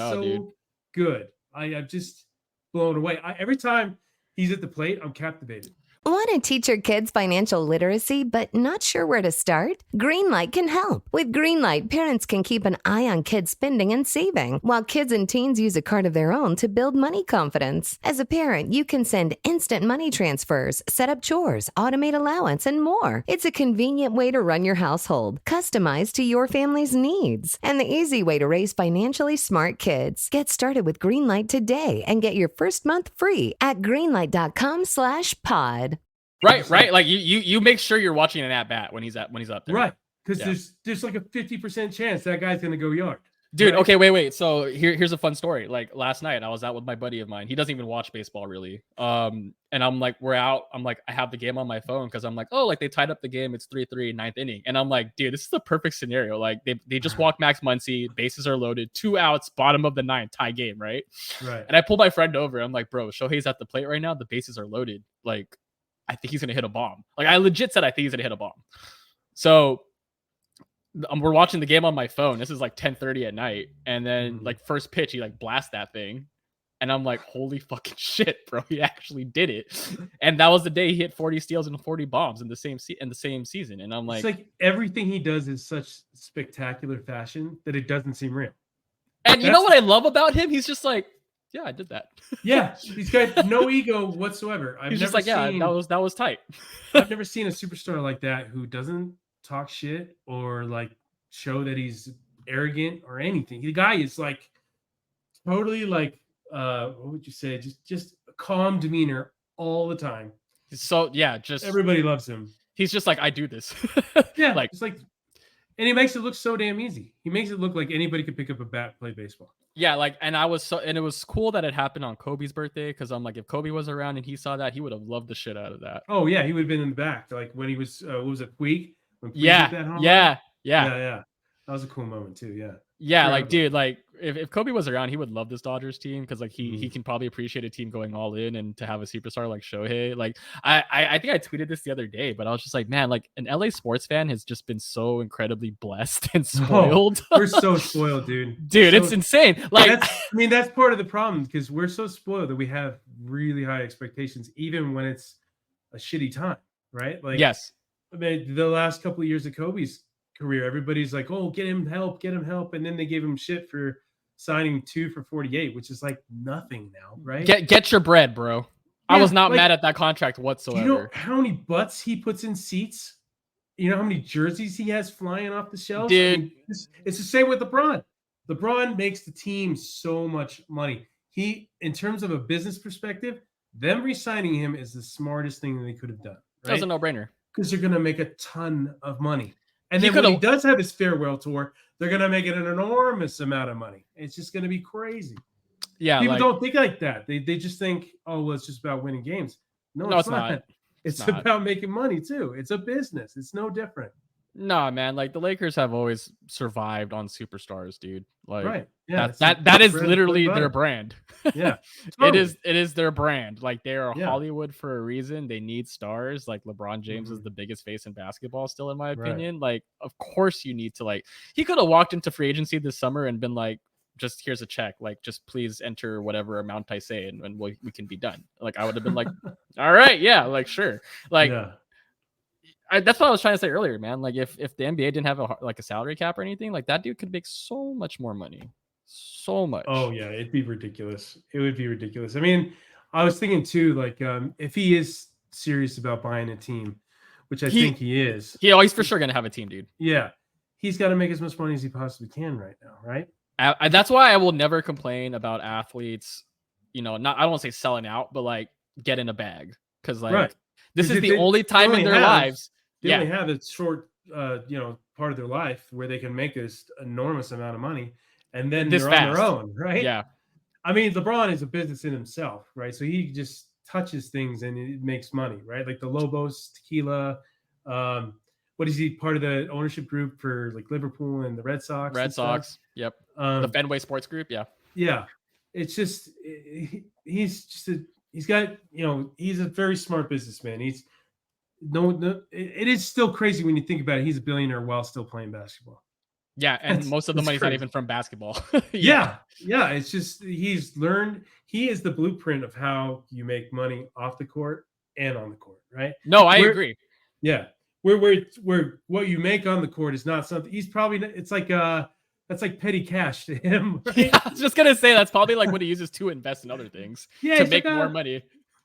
Speaker 2: good. I'm just blown away. Every time he's at the plate, I'm captivated.
Speaker 1: Want to teach your kids financial literacy but not sure where to start? Greenlight can help. With Greenlight, parents can keep an eye on kids' spending and saving, while kids and teens use a card of their own to build money confidence. As a parent, you can send instant money transfers, set up chores, automate allowance, and more. It's a convenient way to run your household, customized to your family's needs, and the easy way to raise financially smart kids. Get started with Greenlight today and get your first month free at greenlight.com/pod.
Speaker 3: Right. Like you make sure you're watching an at bat when he's up there.
Speaker 2: Right. Because there's like a 50% chance that guy's going to go yard.
Speaker 3: Dude, okay, wait. So here's a fun story. Like last night, I was out with my buddy of mine. He doesn't even watch baseball really. And I'm like, we're out. I'm like, I have the game on my phone because I'm like, oh, like they tied up the game. It's 3-3, ninth inning. And I'm like, dude, this is the perfect scenario. Like they just walk Max Muncy, bases are loaded, 2 outs, bottom of the ninth, tie game, right?
Speaker 2: Right.
Speaker 3: And I pull my friend over. I'm like, bro, Shohei's at the plate right now. The bases are loaded. Like, I think he's gonna hit a bomb. Like I legit said, I think he's gonna hit a bomb. So we're watching the game on my phone. This is like 10:30 at night. And then like first pitch, he like blasts that thing. And I'm like, holy fucking shit, bro. He actually did it. And that was the day he hit 40 steals and 40 bombs in the same season. And I'm like,
Speaker 2: it's like everything he does is such spectacular fashion that it doesn't seem real.
Speaker 3: And you know what I love about him? He's just like, yeah, I did that.
Speaker 2: Yeah, he's got no ego whatsoever.
Speaker 3: He's just like, yeah, that was tight.
Speaker 2: I've never seen a superstar like that who doesn't talk shit or like show that he's arrogant or anything. The guy is like totally like what would you say? Just a calm demeanor all the time.
Speaker 3: So yeah, just
Speaker 2: everybody loves him.
Speaker 3: He's just like, I do this.
Speaker 2: Yeah, like it's like, and he makes it look so damn easy. He makes it look like anybody could pick up a bat and play baseball.
Speaker 3: Yeah, like, and it was cool that it happened on Kobe's birthday because I'm like, if Kobe was around and he saw that, he would have loved the shit out of that.
Speaker 2: Oh yeah, he would have been in the back, like when he was what was it, Puig? When Puig
Speaker 3: yeah,
Speaker 2: hit that home
Speaker 3: yeah,
Speaker 2: run? Yeah. That was a cool moment too. Yeah.
Speaker 3: Yeah, like dude, like if Kobe was around, he would love this Dodgers team because like he can probably appreciate a team going all in and to have a superstar like Shohei. Like I think I tweeted this the other day, but I was just like, man, like an LA sports fan has just been so incredibly blessed and spoiled.
Speaker 2: Oh, we're so spoiled, dude.
Speaker 3: Dude, it's insane. Like
Speaker 2: that's part of the problem because we're so spoiled that we have really high expectations, even when it's a shitty time, right? Like
Speaker 3: yes,
Speaker 2: I mean, the last couple of years of Kobe's career, everybody's like, oh, get him help, and then they gave him shit for signing 2 for $48, which is like nothing now, right?
Speaker 3: Get your bread, bro. Yeah, I was not mad at that contract whatsoever.
Speaker 2: You know how many butts he puts in seats? You know how many jerseys he has flying off the shelves?
Speaker 3: Dude,
Speaker 2: I mean, it's the same with LeBron. LeBron makes the team so much money. He, in terms of a business perspective, them re-signing him is the smartest thing that they could have done. Right?
Speaker 3: That's a no-brainer.
Speaker 2: Because they're going to make a ton of money. And then when he does have his farewell tour, they're going to make it an enormous amount of money. It's just going to be crazy.
Speaker 3: Yeah,
Speaker 2: people don't think like that. They just think, oh, well, it's just about winning games. No, it's not. It's about making money too. It's a business. It's no different.
Speaker 3: Nah, man. Like the Lakers have always survived on superstars, dude. Like
Speaker 2: right. Yeah,
Speaker 3: that is literally their brand.
Speaker 2: Yeah. Totally.
Speaker 3: It is their brand. Like they are Hollywood for a reason. They need stars. Like LeBron James is the biggest face in basketball still, in my opinion. Right. Like, of course you need to like he could have walked into free agency this summer and been like, just here's a check, like just please enter whatever amount I say and we can be done. Like I would have been like, all right, yeah, like sure. Like that's what I was trying to say earlier, man. Like if the NBA didn't have a salary cap or anything, like that dude could make so much more money. So much.
Speaker 2: Oh yeah, it'd be ridiculous. It would be ridiculous. I mean, I was thinking too, like if he is serious about buying a team, which I think he is.
Speaker 3: He's for sure gonna have a team, dude.
Speaker 2: Yeah. He's got to make as much money as he possibly can right now, right?
Speaker 3: That's why I will never complain about athletes, you know, I don't want to say selling out, but like get in a bag. Because like this is the only time in their lives.
Speaker 2: They only have a short part of their life where they can make this enormous amount of money. And then they're on their own, right? Yeah. I mean, LeBron is a business in himself, right? So he just touches things and it makes money, right? Like the Lobos tequila. What is he, part of the ownership group for like Liverpool and the Red Sox?
Speaker 3: Yep. The Fenway Sports Group. Yeah.
Speaker 2: Yeah. It's just he's got, he's a very smart businessman. It is still crazy when you think about it. He's a billionaire while still playing basketball.
Speaker 3: Yeah, and most of the money's not even from basketball.
Speaker 2: Yeah. It's just he is the blueprint of how you make money off the court and on the court, right?
Speaker 3: No, I agree.
Speaker 2: Yeah, where what you make on the court is not something he's probably. It's like that's like petty cash to him. Right?
Speaker 3: Yeah, I was just gonna say that's probably like what he uses to invest in other things to make more money.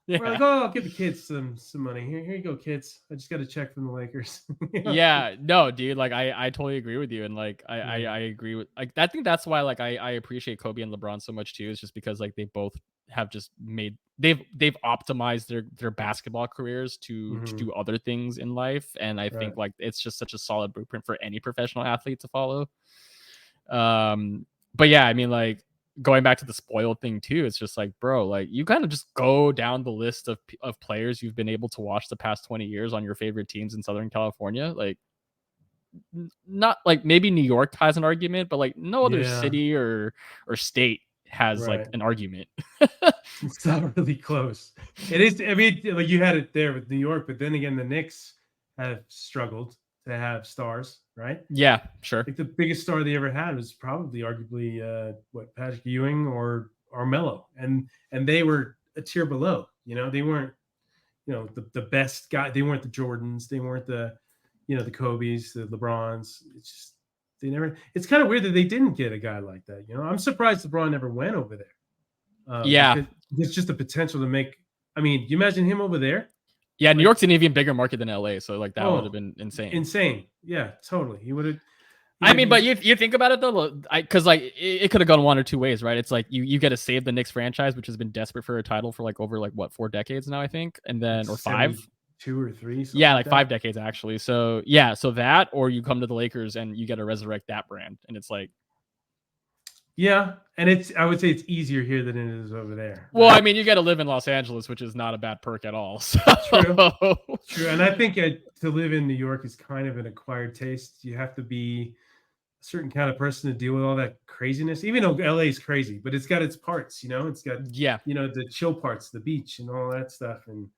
Speaker 3: Yeah.
Speaker 2: We're like, oh, I'll give the kids some money. Here you go, kids. I just got a check from the Lakers.
Speaker 3: Yeah, no, dude. Like, I totally agree with you, and like, I agree with like. I think that's why like I appreciate Kobe and LeBron so much too. Is just because like they both have just they've optimized their basketball careers to do other things in life, and I think like it's just such a solid blueprint for any professional athlete to follow. But yeah, I mean, like going back to the spoiled thing too, it's just like, bro, like you kind of just go down the list of players you've been able to watch the past 20 years on your favorite teams in Southern California. Like, not like maybe New York has an argument, but like no other city or state has like an argument.
Speaker 2: It's not really close. It is. I mean, like you had it there with New York, but then again, the Knicks have struggled to have stars, right?
Speaker 3: Yeah, sure.
Speaker 2: Like the biggest star they ever had was probably arguably Patrick Ewing or Melo, and they were a tier below. You know, they weren't, you know, the best guy. They weren't the Jordans. They weren't the, you know, the Kobe's, the LeBrons. It's just they never. It's kind of weird that they didn't get a guy like that. You know, I'm surprised LeBron never went over there.
Speaker 3: Yeah,
Speaker 2: it's just the potential to make. I mean, you imagine him over there.
Speaker 3: Yeah, New York's an even bigger market than LA, so like that would have been insane.
Speaker 2: Insane, yeah, totally. He would have.
Speaker 3: I mean, but you think about it though, because like it could have gone one or two ways, right? It's like you get to save the Knicks franchise, which has been desperate for a title for like over like what 4 decades now, I think, and then or 5,
Speaker 2: 2 or 3.
Speaker 3: Yeah, like 5 decades actually. So yeah, so that or you come to the Lakers and you get to resurrect that brand, and it's like.
Speaker 2: Yeah, and I would say it's easier here than it is over there.
Speaker 3: Well, right? I mean, you got to live in Los Angeles, which is not a bad perk at all. So.
Speaker 2: True. And I think to live in New York is kind of an acquired taste. You have to be a certain kind of person to deal with all that craziness. Even though LA is crazy, but it's got its parts, you know. It's got you know, the chill parts, the beach, and all that stuff. And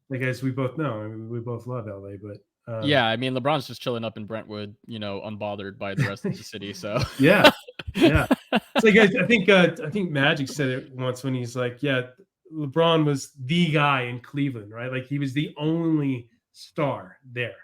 Speaker 2: like as we both know, I mean, we both love LA, but.
Speaker 3: Yeah, I mean, LeBron's just chilling up in Brentwood, you know, unbothered by the rest of the city. So
Speaker 2: yeah. It's like I think Magic said it once when he's like, yeah, LeBron was the guy in Cleveland, right? Like he was the only star there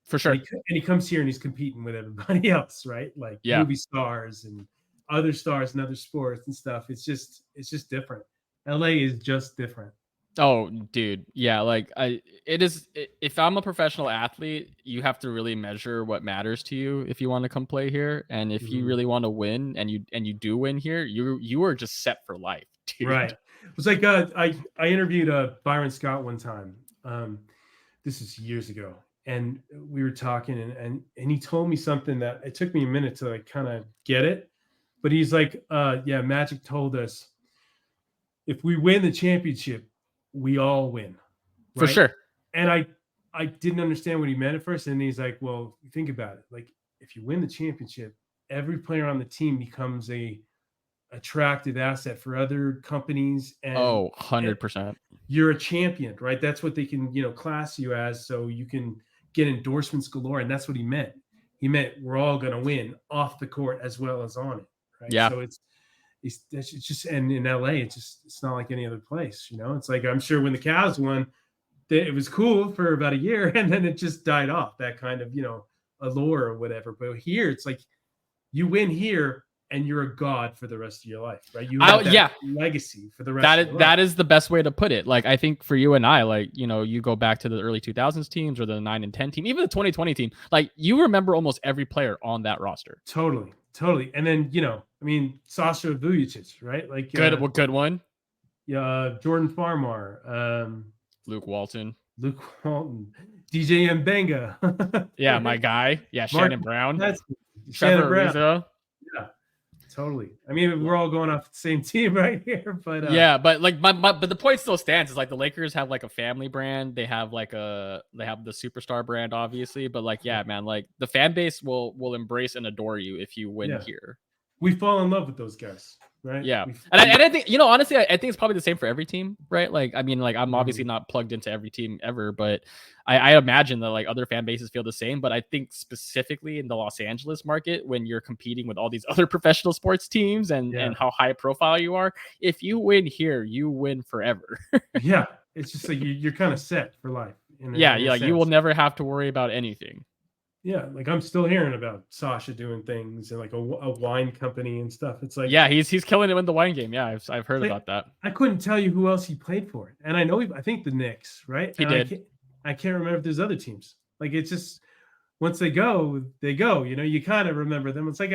Speaker 3: for sure.
Speaker 2: And he comes here and he's competing with everybody else, right? Like movie stars and other stars and other sports and stuff. It's just different. LA is just different.
Speaker 3: Oh, dude. Yeah. Like if I'm a professional athlete, you have to really measure what matters to you if you want to come play here. And if you really want to win and you do win here, you are just set for life, dude.
Speaker 2: Right. It was like, I interviewed Byron Scott one time. This is years ago. And we were talking and he told me something that it took me a minute to like kind of get it. But he's like, Magic told us if we win the championship, we all win. Right?
Speaker 3: For sure.
Speaker 2: And I didn't understand what he meant at first. And he's like, well, think about it. Like if you win the championship, every player on the team becomes a attractive asset for other companies. And
Speaker 3: 100%.
Speaker 2: And you're a champion, right? That's what they can, you know, class you as, so you can get endorsements galore. And that's what he meant. He meant we're all going to win off the court as well as on it. Right.
Speaker 3: Yeah.
Speaker 2: So it's just, and in LA, it's not like any other place, you know. It's like, I'm sure when the Cavs won, it was cool for about a year and then it just died off, that kind of, you know, allure or whatever. But here it's like you win here and you're a god for the rest of your life, right? You have that legacy for the rest of your life.
Speaker 3: That is the best way to put it. Like I think for you and I, like, you know, you go back to the early 2000s teams or the 9 and 10 team, even the 2020 team, like you remember almost every player on that roster.
Speaker 2: Totally. And then, you know, I mean, Sasha Vujacic, right? Like
Speaker 3: good one.
Speaker 2: Yeah, Jordan Farmar,
Speaker 3: Luke Walton,
Speaker 2: DJ Mbenga.
Speaker 3: Yeah, my guy. Yeah, Shannon Brown.
Speaker 2: That's
Speaker 3: Shannon Brown.
Speaker 2: Yeah, totally. I mean, we're all going off the same team right here, but
Speaker 3: yeah, but like but the point still stands. Is like the Lakers have like a family brand. They have the superstar brand, obviously, but like, yeah, man, like the fan base will embrace and adore you if you win here.
Speaker 2: We fall in love with those guys, right?
Speaker 3: Yeah. And I think, you know, honestly, I think it's probably the same for every team, right? Like, I mean, like I'm obviously not plugged into every team ever, but I imagine that like other fan bases feel the same. But I think specifically in the Los Angeles market, when you're competing with all these other professional sports teams and how high profile you are, if you win here, you win forever.
Speaker 2: Yeah. It's just like you're kind of set for life.
Speaker 3: You will never have to worry about anything.
Speaker 2: Yeah, like I'm still hearing about Sasha doing things and like a wine company and stuff. It's like,
Speaker 3: yeah, he's killing it in the wine game. Yeah, I've heard about that.
Speaker 2: I couldn't tell you who else he played for, and I know I think the Knicks, right?
Speaker 3: He did.
Speaker 2: I can't remember if there's other teams. Like it's just once they go. You know, you kind of remember them. It's like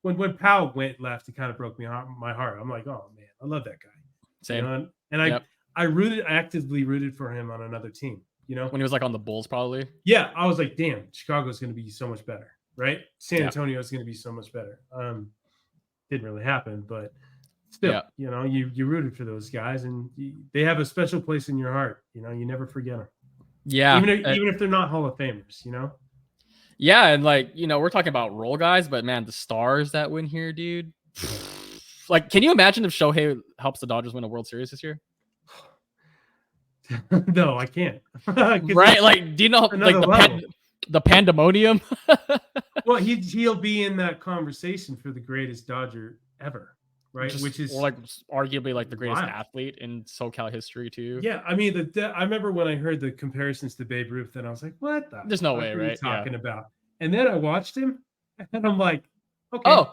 Speaker 2: when Powell left, it kind of broke my heart. I'm like, oh man, I love that guy.
Speaker 3: Same.
Speaker 2: You know? And I actively rooted for him on another team. You know,
Speaker 3: when he was like on the Bulls, probably.
Speaker 2: Yeah, I was like, damn, Chicago's going to be so much better, right? San Antonio is going to be so much better. didn't really happen, but still, you know, you rooted for those guys, and they have a special place in your heart. You know, you never forget them.
Speaker 3: Yeah,
Speaker 2: even if they're not Hall of Famers, you know.
Speaker 3: Yeah, and like, you know, we're talking about role guys, but man, the stars that win here, dude. Like, can you imagine if Shohei helps the Dodgers win a World Series this year?
Speaker 2: No, I can't.
Speaker 3: Right? Like, do you know like the pandemonium?
Speaker 2: Well, he'll be in that conversation for the greatest Dodger ever, right?
Speaker 3: Which is like arguably like the greatest athlete in SoCal history too.
Speaker 2: Yeah, I mean, I remember when I heard the comparisons to Babe Ruth, and I was like, "What?
Speaker 3: There's no way, right?
Speaker 2: Are you talking about?" And then I watched him, and I'm like, "Okay,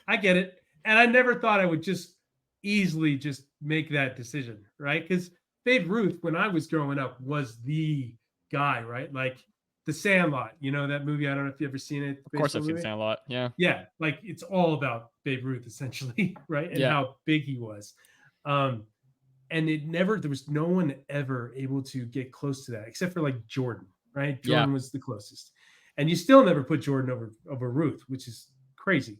Speaker 2: I get it." And I never thought I would just easily just make that decision, right? Because Babe Ruth, when I was growing up, was the guy, right? Like The Sandlot, you know that movie? I don't know if you've ever seen it.
Speaker 3: Of course I've seen Sandlot, yeah.
Speaker 2: Yeah, like it's all about Babe Ruth, essentially, right? And how big he was. And there was no one ever able to get close to that, except for like Jordan, right? Jordan was the closest. And you still never put Jordan over Ruth, which is crazy.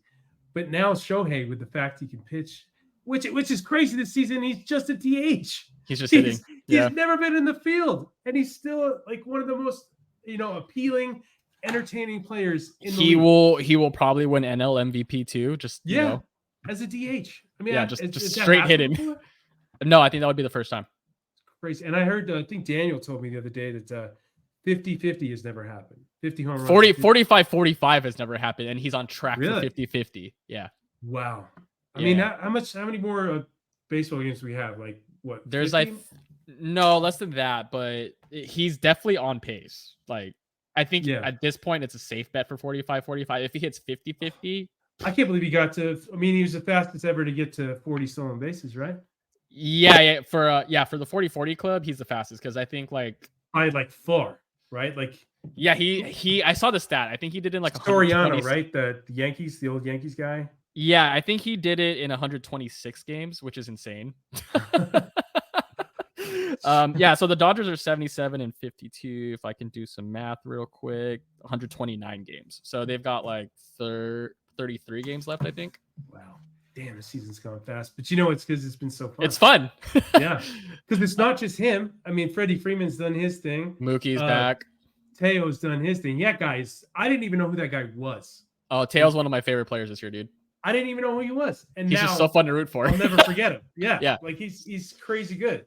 Speaker 2: But now Shohei, with the fact he can pitch, which is crazy this season, he's just a DH.
Speaker 3: He's just hitting.
Speaker 2: He's never been in the field, and he's still like one of the most, you know, appealing, entertaining players in the league.
Speaker 3: He will probably win NL MVP too. Just you know,
Speaker 2: as a DH. I mean,
Speaker 3: just straight hitting. No, I think that would be the first time.
Speaker 2: Crazy. And I heard, I think Daniel told me the other day that 50-50 has never happened. 50 home runs.
Speaker 3: 45-45 has never happened, and he's on track for 50-50. Yeah.
Speaker 2: Wow. I mean, how many more baseball games do we have? Like what?
Speaker 3: There's
Speaker 2: 15?
Speaker 3: No, less than that, but he's definitely on pace. Like, I think at this point, it's a safe bet for 45-45. If he hits 50-50.
Speaker 2: I can't believe he got to, I mean, he was the fastest ever to get to 40 stolen bases, right?
Speaker 3: Yeah. For the 40-40 club, he's the fastest because I think like.
Speaker 2: I like 4, right? Like.
Speaker 3: Yeah, he I saw the stat. I think he did it in like
Speaker 2: Soriano, right? The Yankees, the old Yankees guy.
Speaker 3: Yeah, I think he did it in 126 games, which is insane. So the Dodgers are 77 and 52. If I can do some math real quick, 129 games. So they've got like 33 games left, I think.
Speaker 2: Wow. Damn, the season's going fast. But you know, it's because it's been so fun.
Speaker 3: It's fun.
Speaker 2: Yeah. Because it's not just him. I mean, Freddie Freeman's done his thing.
Speaker 3: Mookie's back.
Speaker 2: Teo's done his thing. Yeah, guys. I didn't even know who that guy was.
Speaker 3: Oh, Teo's one of my favorite players this year, dude.
Speaker 2: I didn't even know who he was. And
Speaker 3: he's just so fun to root for.
Speaker 2: I'll never forget him. Yeah. Like he's crazy good.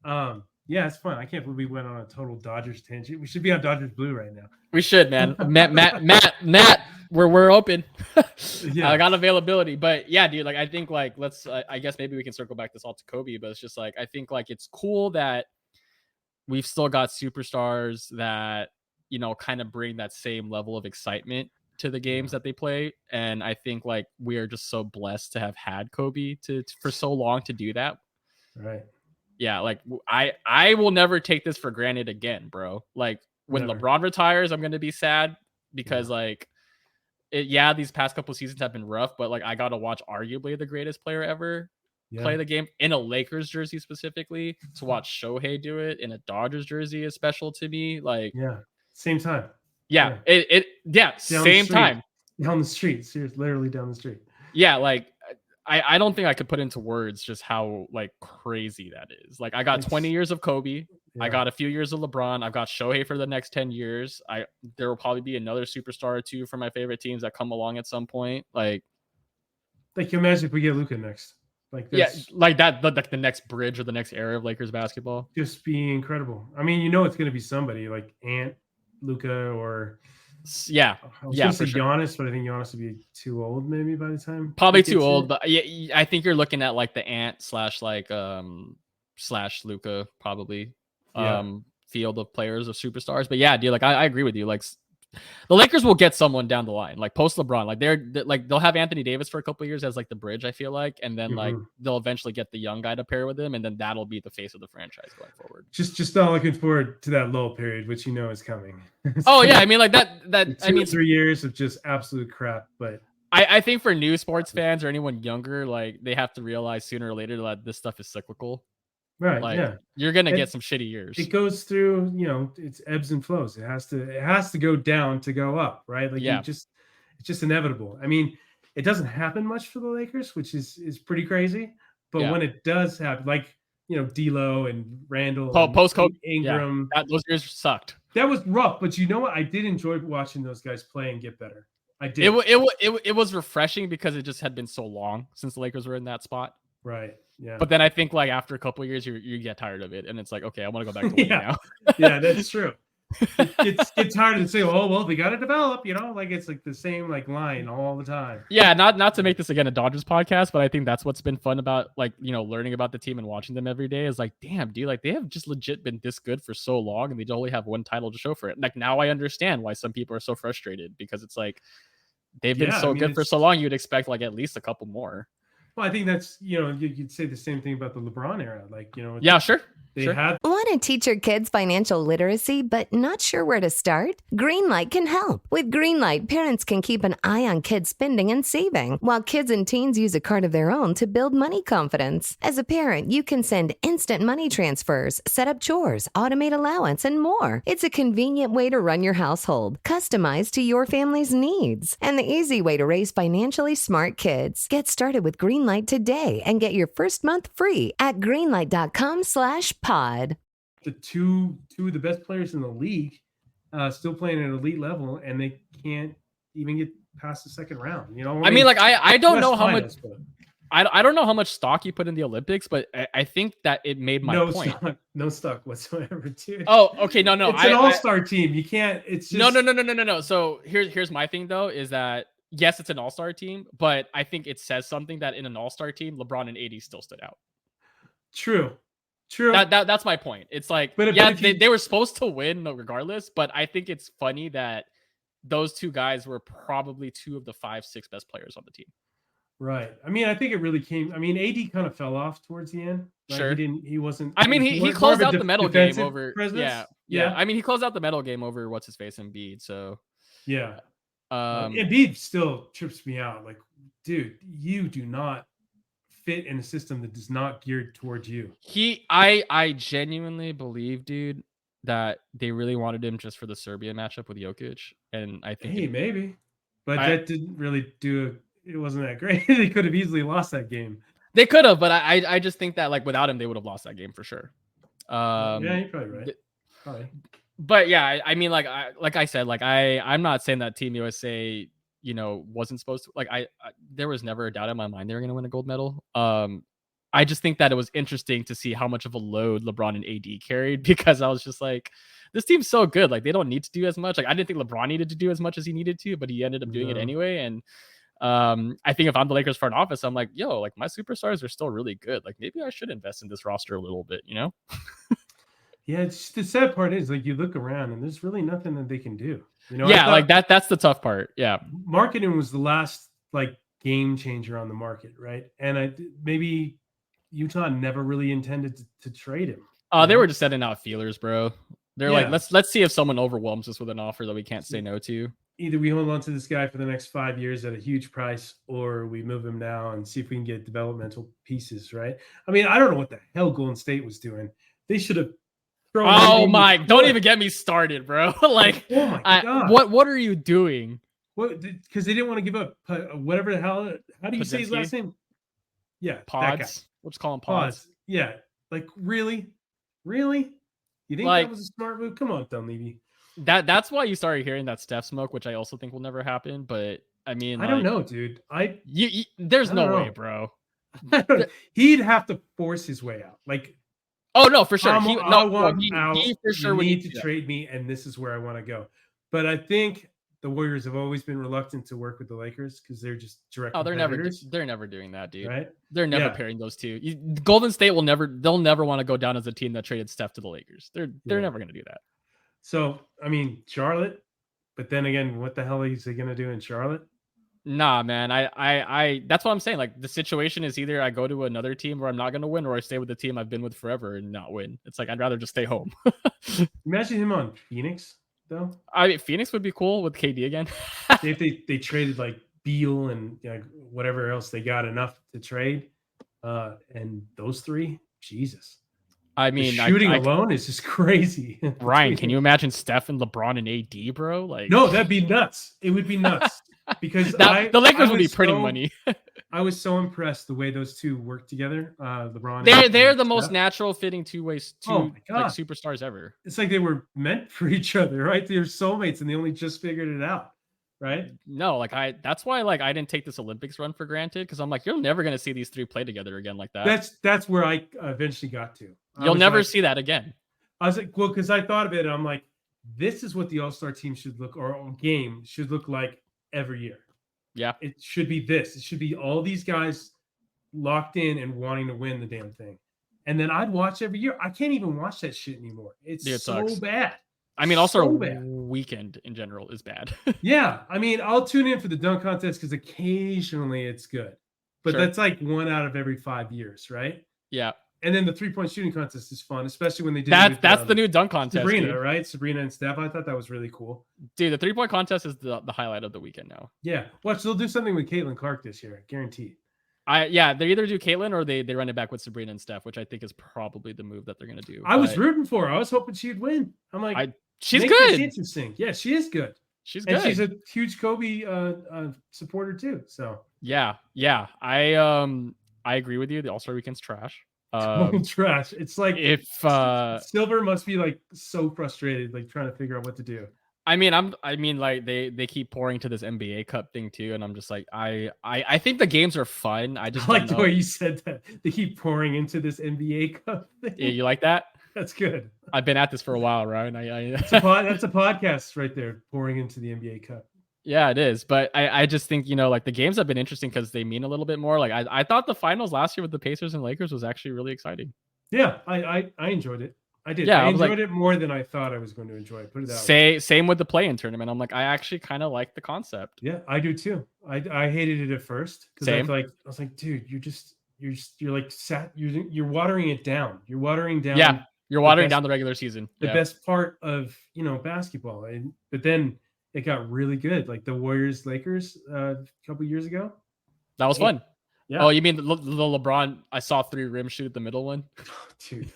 Speaker 2: Yeah, it's fun. I can't believe we went on a total Dodgers tangent. We should be on Dodgers Blue right now.
Speaker 3: We should, man. Matt, we're open. I got availability, but yeah, dude. Like I think like I guess maybe we can circle back this all to Kobe, but it's just like I think like it's cool that we've still got superstars that you know kind of bring that same level of excitement to the games that they play, and I think like we are just so blessed to have had Kobe for so long to do that.
Speaker 2: Right.
Speaker 3: Yeah, like I will never take this for granted again, bro. Like when LeBron retires, I'm gonna be sad because like these past couple seasons have been rough, but like I got to watch arguably the greatest player ever play the game in a Lakers jersey specifically. To watch Shohei do it in a Dodgers jersey is special to me. Like
Speaker 2: same time.
Speaker 3: Yeah. Same time.
Speaker 2: Down the street. Seriously, literally down the street.
Speaker 3: Yeah, like I don't think I could put into words just how like crazy that is. Like I got 20 years of Kobe. I got a few years of LeBron. I've got Shohei for the next 10 years. There will probably be another superstar or two for my favorite teams that come along at some point. Like
Speaker 2: you imagine if we get Luka next. Like this,
Speaker 3: like that, like the next bridge or the next era of Lakers basketball.
Speaker 2: Just be incredible. I mean, you know, it's going to be somebody like Ant, Luka, or I was gonna say Giannis, but I think Giannis would be too old maybe by the time.
Speaker 3: Probably too old, but I think you're looking at like the Ant / Luka probably field of players of superstars. But yeah, dude, like I agree with you. Like the Lakers will get someone down the line, like post LeBron. Like they'll have Anthony Davis for a couple of years as like the bridge, I feel like, and then like they'll eventually get the young guy to pair with him, and then that'll be the face of the franchise going forward.
Speaker 2: Just not looking forward to that lull period, which you know is coming.
Speaker 3: I mean like that. I mean
Speaker 2: 3 years of just absolute crap, but.
Speaker 3: I think for new sports fans or anyone younger, like they have to realize sooner or later that this stuff is cyclical.
Speaker 2: Right.
Speaker 3: Like, you're gonna get some shitty years.
Speaker 2: It goes through, you know, it's ebbs and flows. It has to go down to go up, right? Like it's just inevitable. I mean, It doesn't happen much for the Lakers, which is pretty crazy. But when it does happen, like, D'Lo and Randall,
Speaker 3: post-Kobe,
Speaker 2: Ingram,
Speaker 3: those years sucked.
Speaker 2: That was rough. But you know what? I did enjoy watching those guys play and get better. I did.
Speaker 3: It was refreshing because it just had been so long since the Lakers were in that spot.
Speaker 2: Right. Yeah.
Speaker 3: But then I think like after a couple of years, you get tired of it, and it's like, okay, I want to go back to winning now.
Speaker 2: Yeah, that's true. It's hard to say, oh well, they got to develop, like it's like the same like line all the time.
Speaker 3: Yeah, not to make this again a Dodgers podcast, but I think that's what's been fun about like learning about the team and watching them every day is like, damn, dude, like they have just legit been this good for so long, and they only have one title to show for it. Like now I understand why some people are so frustrated because it's like they've been good for so long. You'd expect like at least a couple more.
Speaker 2: Well, I think that's you'd say the same thing about the LeBron era, like
Speaker 3: Yeah, sure.
Speaker 1: Want to teach your kids financial literacy, but not sure where to start? Greenlight can help. With Greenlight, parents can keep an eye on kids' spending and saving, while kids and teens use a card of their own to build money confidence. As a parent, you can send instant money transfers, set up chores, automate allowance, and more. It's a convenient way to run your household, customized to your family's needs, and the easy way to raise financially smart kids. Get started with Greenlight today and get your first month free at greenlight.com/pod.
Speaker 2: The two of the best players in the league still playing at an elite level, and they can't even get past the second round.
Speaker 3: I mean, like I don't know how much. I don't know how much stock you put in the Olympics, but I think that it made my point.
Speaker 2: No stock whatsoever, dude.
Speaker 3: Oh, okay, no.
Speaker 2: It's an all-star team. You can't. It's just...
Speaker 3: No. So here's my thing though, is that yes, it's an all-star team, but I think it says something that in an all-star team, LeBron and AD still stood out.
Speaker 2: True.
Speaker 3: That's my point. It's like, they were supposed to win regardless, but I think it's funny that those two guys were probably two of the 5-6 best players on the team.
Speaker 2: Right. I mean, I think it really came. I mean, AD kind of fell off towards the end. Like,
Speaker 3: sure.
Speaker 2: He wasn't.
Speaker 3: I mean, he closed out the medal game over.
Speaker 2: Presence.
Speaker 3: Yeah. I mean, he closed out the medal game over what's his face, Embiid. So.
Speaker 2: Yeah. Embiid still trips me out. Like, dude, you do not fit in a system that is not geared towards you.
Speaker 3: I genuinely believe, dude, that they really wanted him just for the Serbia matchup with Jokic, and I think
Speaker 2: maybe, but that didn't really do. It wasn't that great. They could have easily lost that game.
Speaker 3: They could have, but I just think that like without him, they would have lost that game for sure.
Speaker 2: Yeah, you're probably right. Probably.
Speaker 3: But yeah, I mean, like I said, like I'm not saying that Team USA, wasn't supposed to. Like there was never a doubt in my mind they were going to win a gold medal. I just think that it was interesting to see how much of a load LeBron and AD carried, because I was just like, this team's so good. Like they don't need to do as much. Like I didn't think LeBron needed to do as much as he needed to, but he ended up doing it anyway. And I think if I'm the Lakers front office, I'm like, yo, like my superstars are still really good. Like maybe I should invest in this roster a little bit,
Speaker 2: Yeah, it's the sad part is like you look around and there's really nothing that they can do.
Speaker 3: Yeah, like that's the tough part. Yeah,
Speaker 2: marketing was the last like game changer on the market, right? And maybe Utah never really intended to trade him.
Speaker 3: They were just sending out feelers, bro. They're like, let's see if someone overwhelms us with an offer that we can't say no to.
Speaker 2: Either we hold on to this guy for the next 5 years at a huge price, or we move him now and see if we can get developmental pieces, right? I mean, I don't know what the hell Golden State was doing. They should have.
Speaker 3: Oh my! Don't even get me started, bro. Like,
Speaker 2: oh my god,
Speaker 3: what are you doing?
Speaker 2: What? Because they didn't want to give up whatever the hell. How do you say his last name? Yeah,
Speaker 3: Pods. Let's call him Pods.
Speaker 2: Yeah, like really. You think that was a smart move? Come on, Dunleavy.
Speaker 3: That's why you started hearing that Steph smoke, which I also think will never happen. But I mean,
Speaker 2: I don't know, dude.
Speaker 3: There's no way, bro.
Speaker 2: He'd have to force his way out. Like.
Speaker 3: Oh no, for sure.
Speaker 2: He
Speaker 3: for sure
Speaker 2: would need to trade me, and this is where I want to go. But I think the Warriors have always been reluctant to work with the Lakers because they're just direct.
Speaker 3: Oh, they're never doing that, dude.
Speaker 2: Right?
Speaker 3: They're never pairing those two. Golden State they'll never want to go down as a team that traded Steph to the Lakers. They're never going to do that.
Speaker 2: So I mean, Charlotte. But then again, what the hell is he going to do in Charlotte?
Speaker 3: Nah, man. I that's what I'm saying. Like the situation is either I go to another team where I'm not going to win, or I stay with the team I've been with forever and not win. It's like I'd rather just stay home.
Speaker 2: Imagine him on Phoenix, though.
Speaker 3: I mean, Phoenix would be cool with KD again.
Speaker 2: If they traded like Beal and whatever else they got enough to trade, and those three, Jesus.
Speaker 3: I mean,
Speaker 2: shooting alone is just crazy.
Speaker 3: Ryan, can you imagine Steph and LeBron and AD, bro? Like,
Speaker 2: no, that'd be nuts. It would be nuts. because
Speaker 3: the Lakers would be printing money.
Speaker 2: I was so impressed the way those two work together. LeBron.
Speaker 3: They're the most natural fitting two like superstars ever.
Speaker 2: It's like they were meant for each other, right? They're soulmates, and they only just figured it out, right?
Speaker 3: No, like that's why like I didn't take this Olympics run for granted, because I'm like, you're never gonna see these three play together again like that.
Speaker 2: That's where I eventually got to.
Speaker 3: You'll never see that again.
Speaker 2: I was like, well, because I thought of it, and I'm like, this is what the All-Star team should look, or game should look like every year.
Speaker 3: Yeah.
Speaker 2: It should be this. It should be all these guys locked in and wanting to win the damn thing. And then I'd watch every year. I can't even watch that shit anymore. It so sucks. Bad.
Speaker 3: I mean, also weekend in general is bad.
Speaker 2: Yeah. I mean, I'll tune in for the dunk contest because occasionally it's good. But that's like 1 out of every 5 years, right?
Speaker 3: Yeah.
Speaker 2: And then the 3-point shooting contest is fun, especially when they did
Speaker 3: that's the new dunk contest.
Speaker 2: Sabrina,
Speaker 3: dude.
Speaker 2: Right? Sabrina and Steph. I thought that was really cool.
Speaker 3: Dude, the 3-point contest is the highlight of the weekend now.
Speaker 2: Yeah. Watch, they'll do something with Caitlin Clark this year, guaranteed.
Speaker 3: They either do Caitlin or they run it back with Sabrina and Steph, which I think is probably the move that they're gonna do.
Speaker 2: I was rooting for her. I was hoping she'd win. I'm like,
Speaker 3: she's good.
Speaker 2: Interesting. Yeah, she is good.
Speaker 3: She's good.
Speaker 2: And she's a huge Kobe supporter too. So
Speaker 3: yeah. I agree with you. The All-Star weekend's trash.
Speaker 2: Trash. It's like
Speaker 3: if
Speaker 2: Silver must be like so frustrated, like trying to figure out what to do.
Speaker 3: I mean, like they keep pouring to this NBA Cup thing too, and I'm just like, I think the games are fun. I just
Speaker 2: like the way you said that. They keep pouring into this NBA Cup thing.
Speaker 3: Yeah, you like that?
Speaker 2: That's good.
Speaker 3: I've been at this for a while, right?
Speaker 2: That's a podcast right there, pouring into the NBA Cup.
Speaker 3: Yeah, it is. But I just think, like the games have been interesting because they mean a little bit more. Like I thought the finals last year with the Pacers and Lakers was actually really exciting.
Speaker 2: Yeah, I enjoyed it. I did.
Speaker 3: Yeah,
Speaker 2: I enjoyed it more than I thought I was going to enjoy it. Put it that way.
Speaker 3: Same with the play-in tournament. I'm like, I actually kind of like the concept.
Speaker 2: Yeah, I do too. I hated it at first because I was like, dude, you're like you're watering it down. You're watering down.
Speaker 3: Yeah, you're watering down the regular season.
Speaker 2: The best part of basketball, but then it got really good. Like the Warriors Lakers a couple years ago.
Speaker 3: That was fun.
Speaker 2: Yeah.
Speaker 3: Oh, you mean the LeBron? I saw 3 rim shoot at the middle one.
Speaker 2: Dude.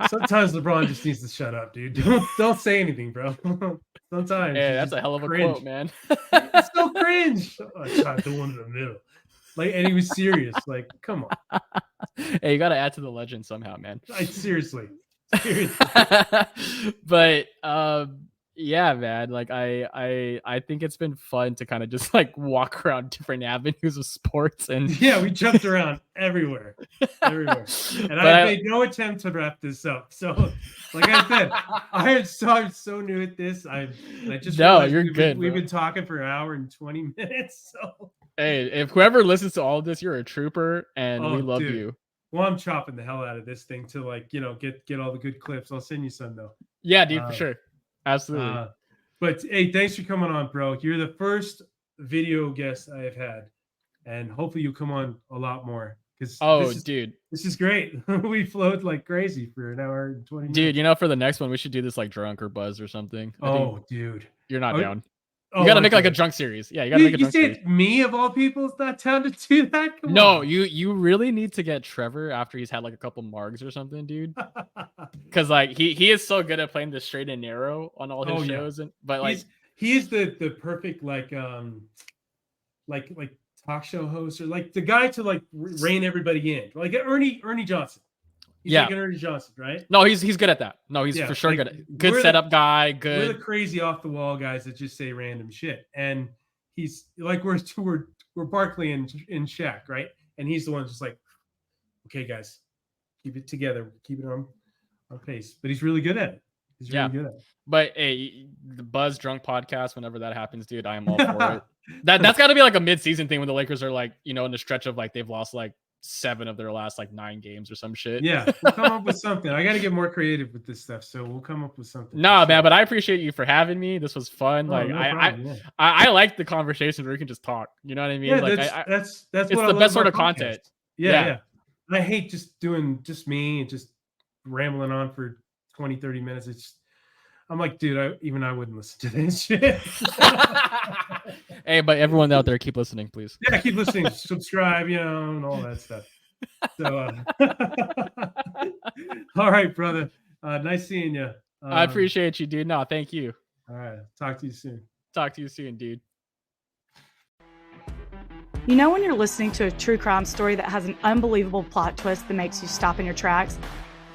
Speaker 2: Sometimes LeBron just needs to shut up, dude. Don't say anything, bro. Sometimes.
Speaker 3: Yeah, that's a hell of a quote, man.
Speaker 2: It's so cringe. I shot the one in the middle. Like, and he was serious. Like, come on.
Speaker 3: Hey, you got to add to the legend somehow, man.
Speaker 2: Seriously.
Speaker 3: But yeah, man. Like I think it's been fun to kind of just like walk around different avenues of sports, and
Speaker 2: we jumped around everywhere. And I made no attempt to wrap this up. So, like I said, I'm so new at this. I just
Speaker 3: you're good.
Speaker 2: We've been talking for an hour and 20 minutes. So
Speaker 3: hey, if whoever listens to all of this, you're a trooper, and we love you.
Speaker 2: Well, I'm chopping the hell out of this thing to get all the good clips. I'll send you some though.
Speaker 3: Yeah, dude, for sure. Absolutely.
Speaker 2: But hey, thanks for coming on, bro. You're the first video guest I have had, and hopefully you'll come on a lot more.
Speaker 3: Dude,
Speaker 2: this is great. We flowed like crazy for an hour and 20 minutes.
Speaker 3: Dude, for the next one, we should do this like drunk or buzz or something.
Speaker 2: Dude,
Speaker 3: you're not down. You got to make like a drunk series. Yeah, you got to make a drunk series.
Speaker 2: You said me of all people is not down to do that? Come on.
Speaker 3: You really need to get Trevor after he's had like a couple margs or something, dude. Because like he is so good at playing the straight and narrow on all his shows, but like
Speaker 2: he's the perfect like talk show host, or like the guy to like rein everybody in, like Ernie Johnson. He's like an Ernie Johnson, right?
Speaker 3: No, he's good at that. No, he's for sure good at it. Good setup guy. Good.
Speaker 2: We're the crazy off the wall guys that just say random shit, and he's like we're Barkley and Shaq, right? And he's the one just like, okay, guys, keep it together, keep it on pace. But he's really good at it. He's really good at it.
Speaker 3: But hey, the Buzz Drunk podcast, whenever that happens, dude, I am all for it. That's got to be like a mid-season thing when the Lakers are like, in the stretch of like they've lost like 7 of their last like 9 games or some shit.
Speaker 2: Yeah, we'll come up with something. I got to get more creative with this stuff, so we'll come up with something.
Speaker 3: No, man, but I appreciate you for having me. This was fun. I like the conversation where we can just talk. You know what I mean?
Speaker 2: Yeah,
Speaker 3: like
Speaker 2: that's
Speaker 3: it's the best sort of content.
Speaker 2: Yeah. I hate just doing just me and just rambling on for 20-30 minutes. I'm like, dude, I wouldn't listen to this shit.
Speaker 3: Hey, but everyone out there, keep listening, please.
Speaker 2: Yeah, keep listening, subscribe, and all that stuff. So, all right, brother. Nice seeing you.
Speaker 3: I appreciate you, dude. No, thank you.
Speaker 2: All right. Talk to you soon.
Speaker 3: Talk to you soon, dude.
Speaker 6: You know when you're listening to a true crime story that has an unbelievable plot twist that makes you stop in your tracks?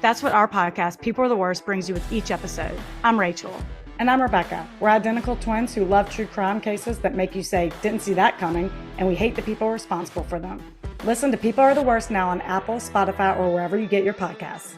Speaker 6: That's what our podcast, People Are the Worst, brings you with each episode. I'm Rachel.
Speaker 7: And I'm Rebecca. We're identical twins who love true crime cases that make you say, didn't see that coming, and we hate the people responsible for them. Listen to People Are the Worst now on Apple, Spotify, or wherever you get your podcasts.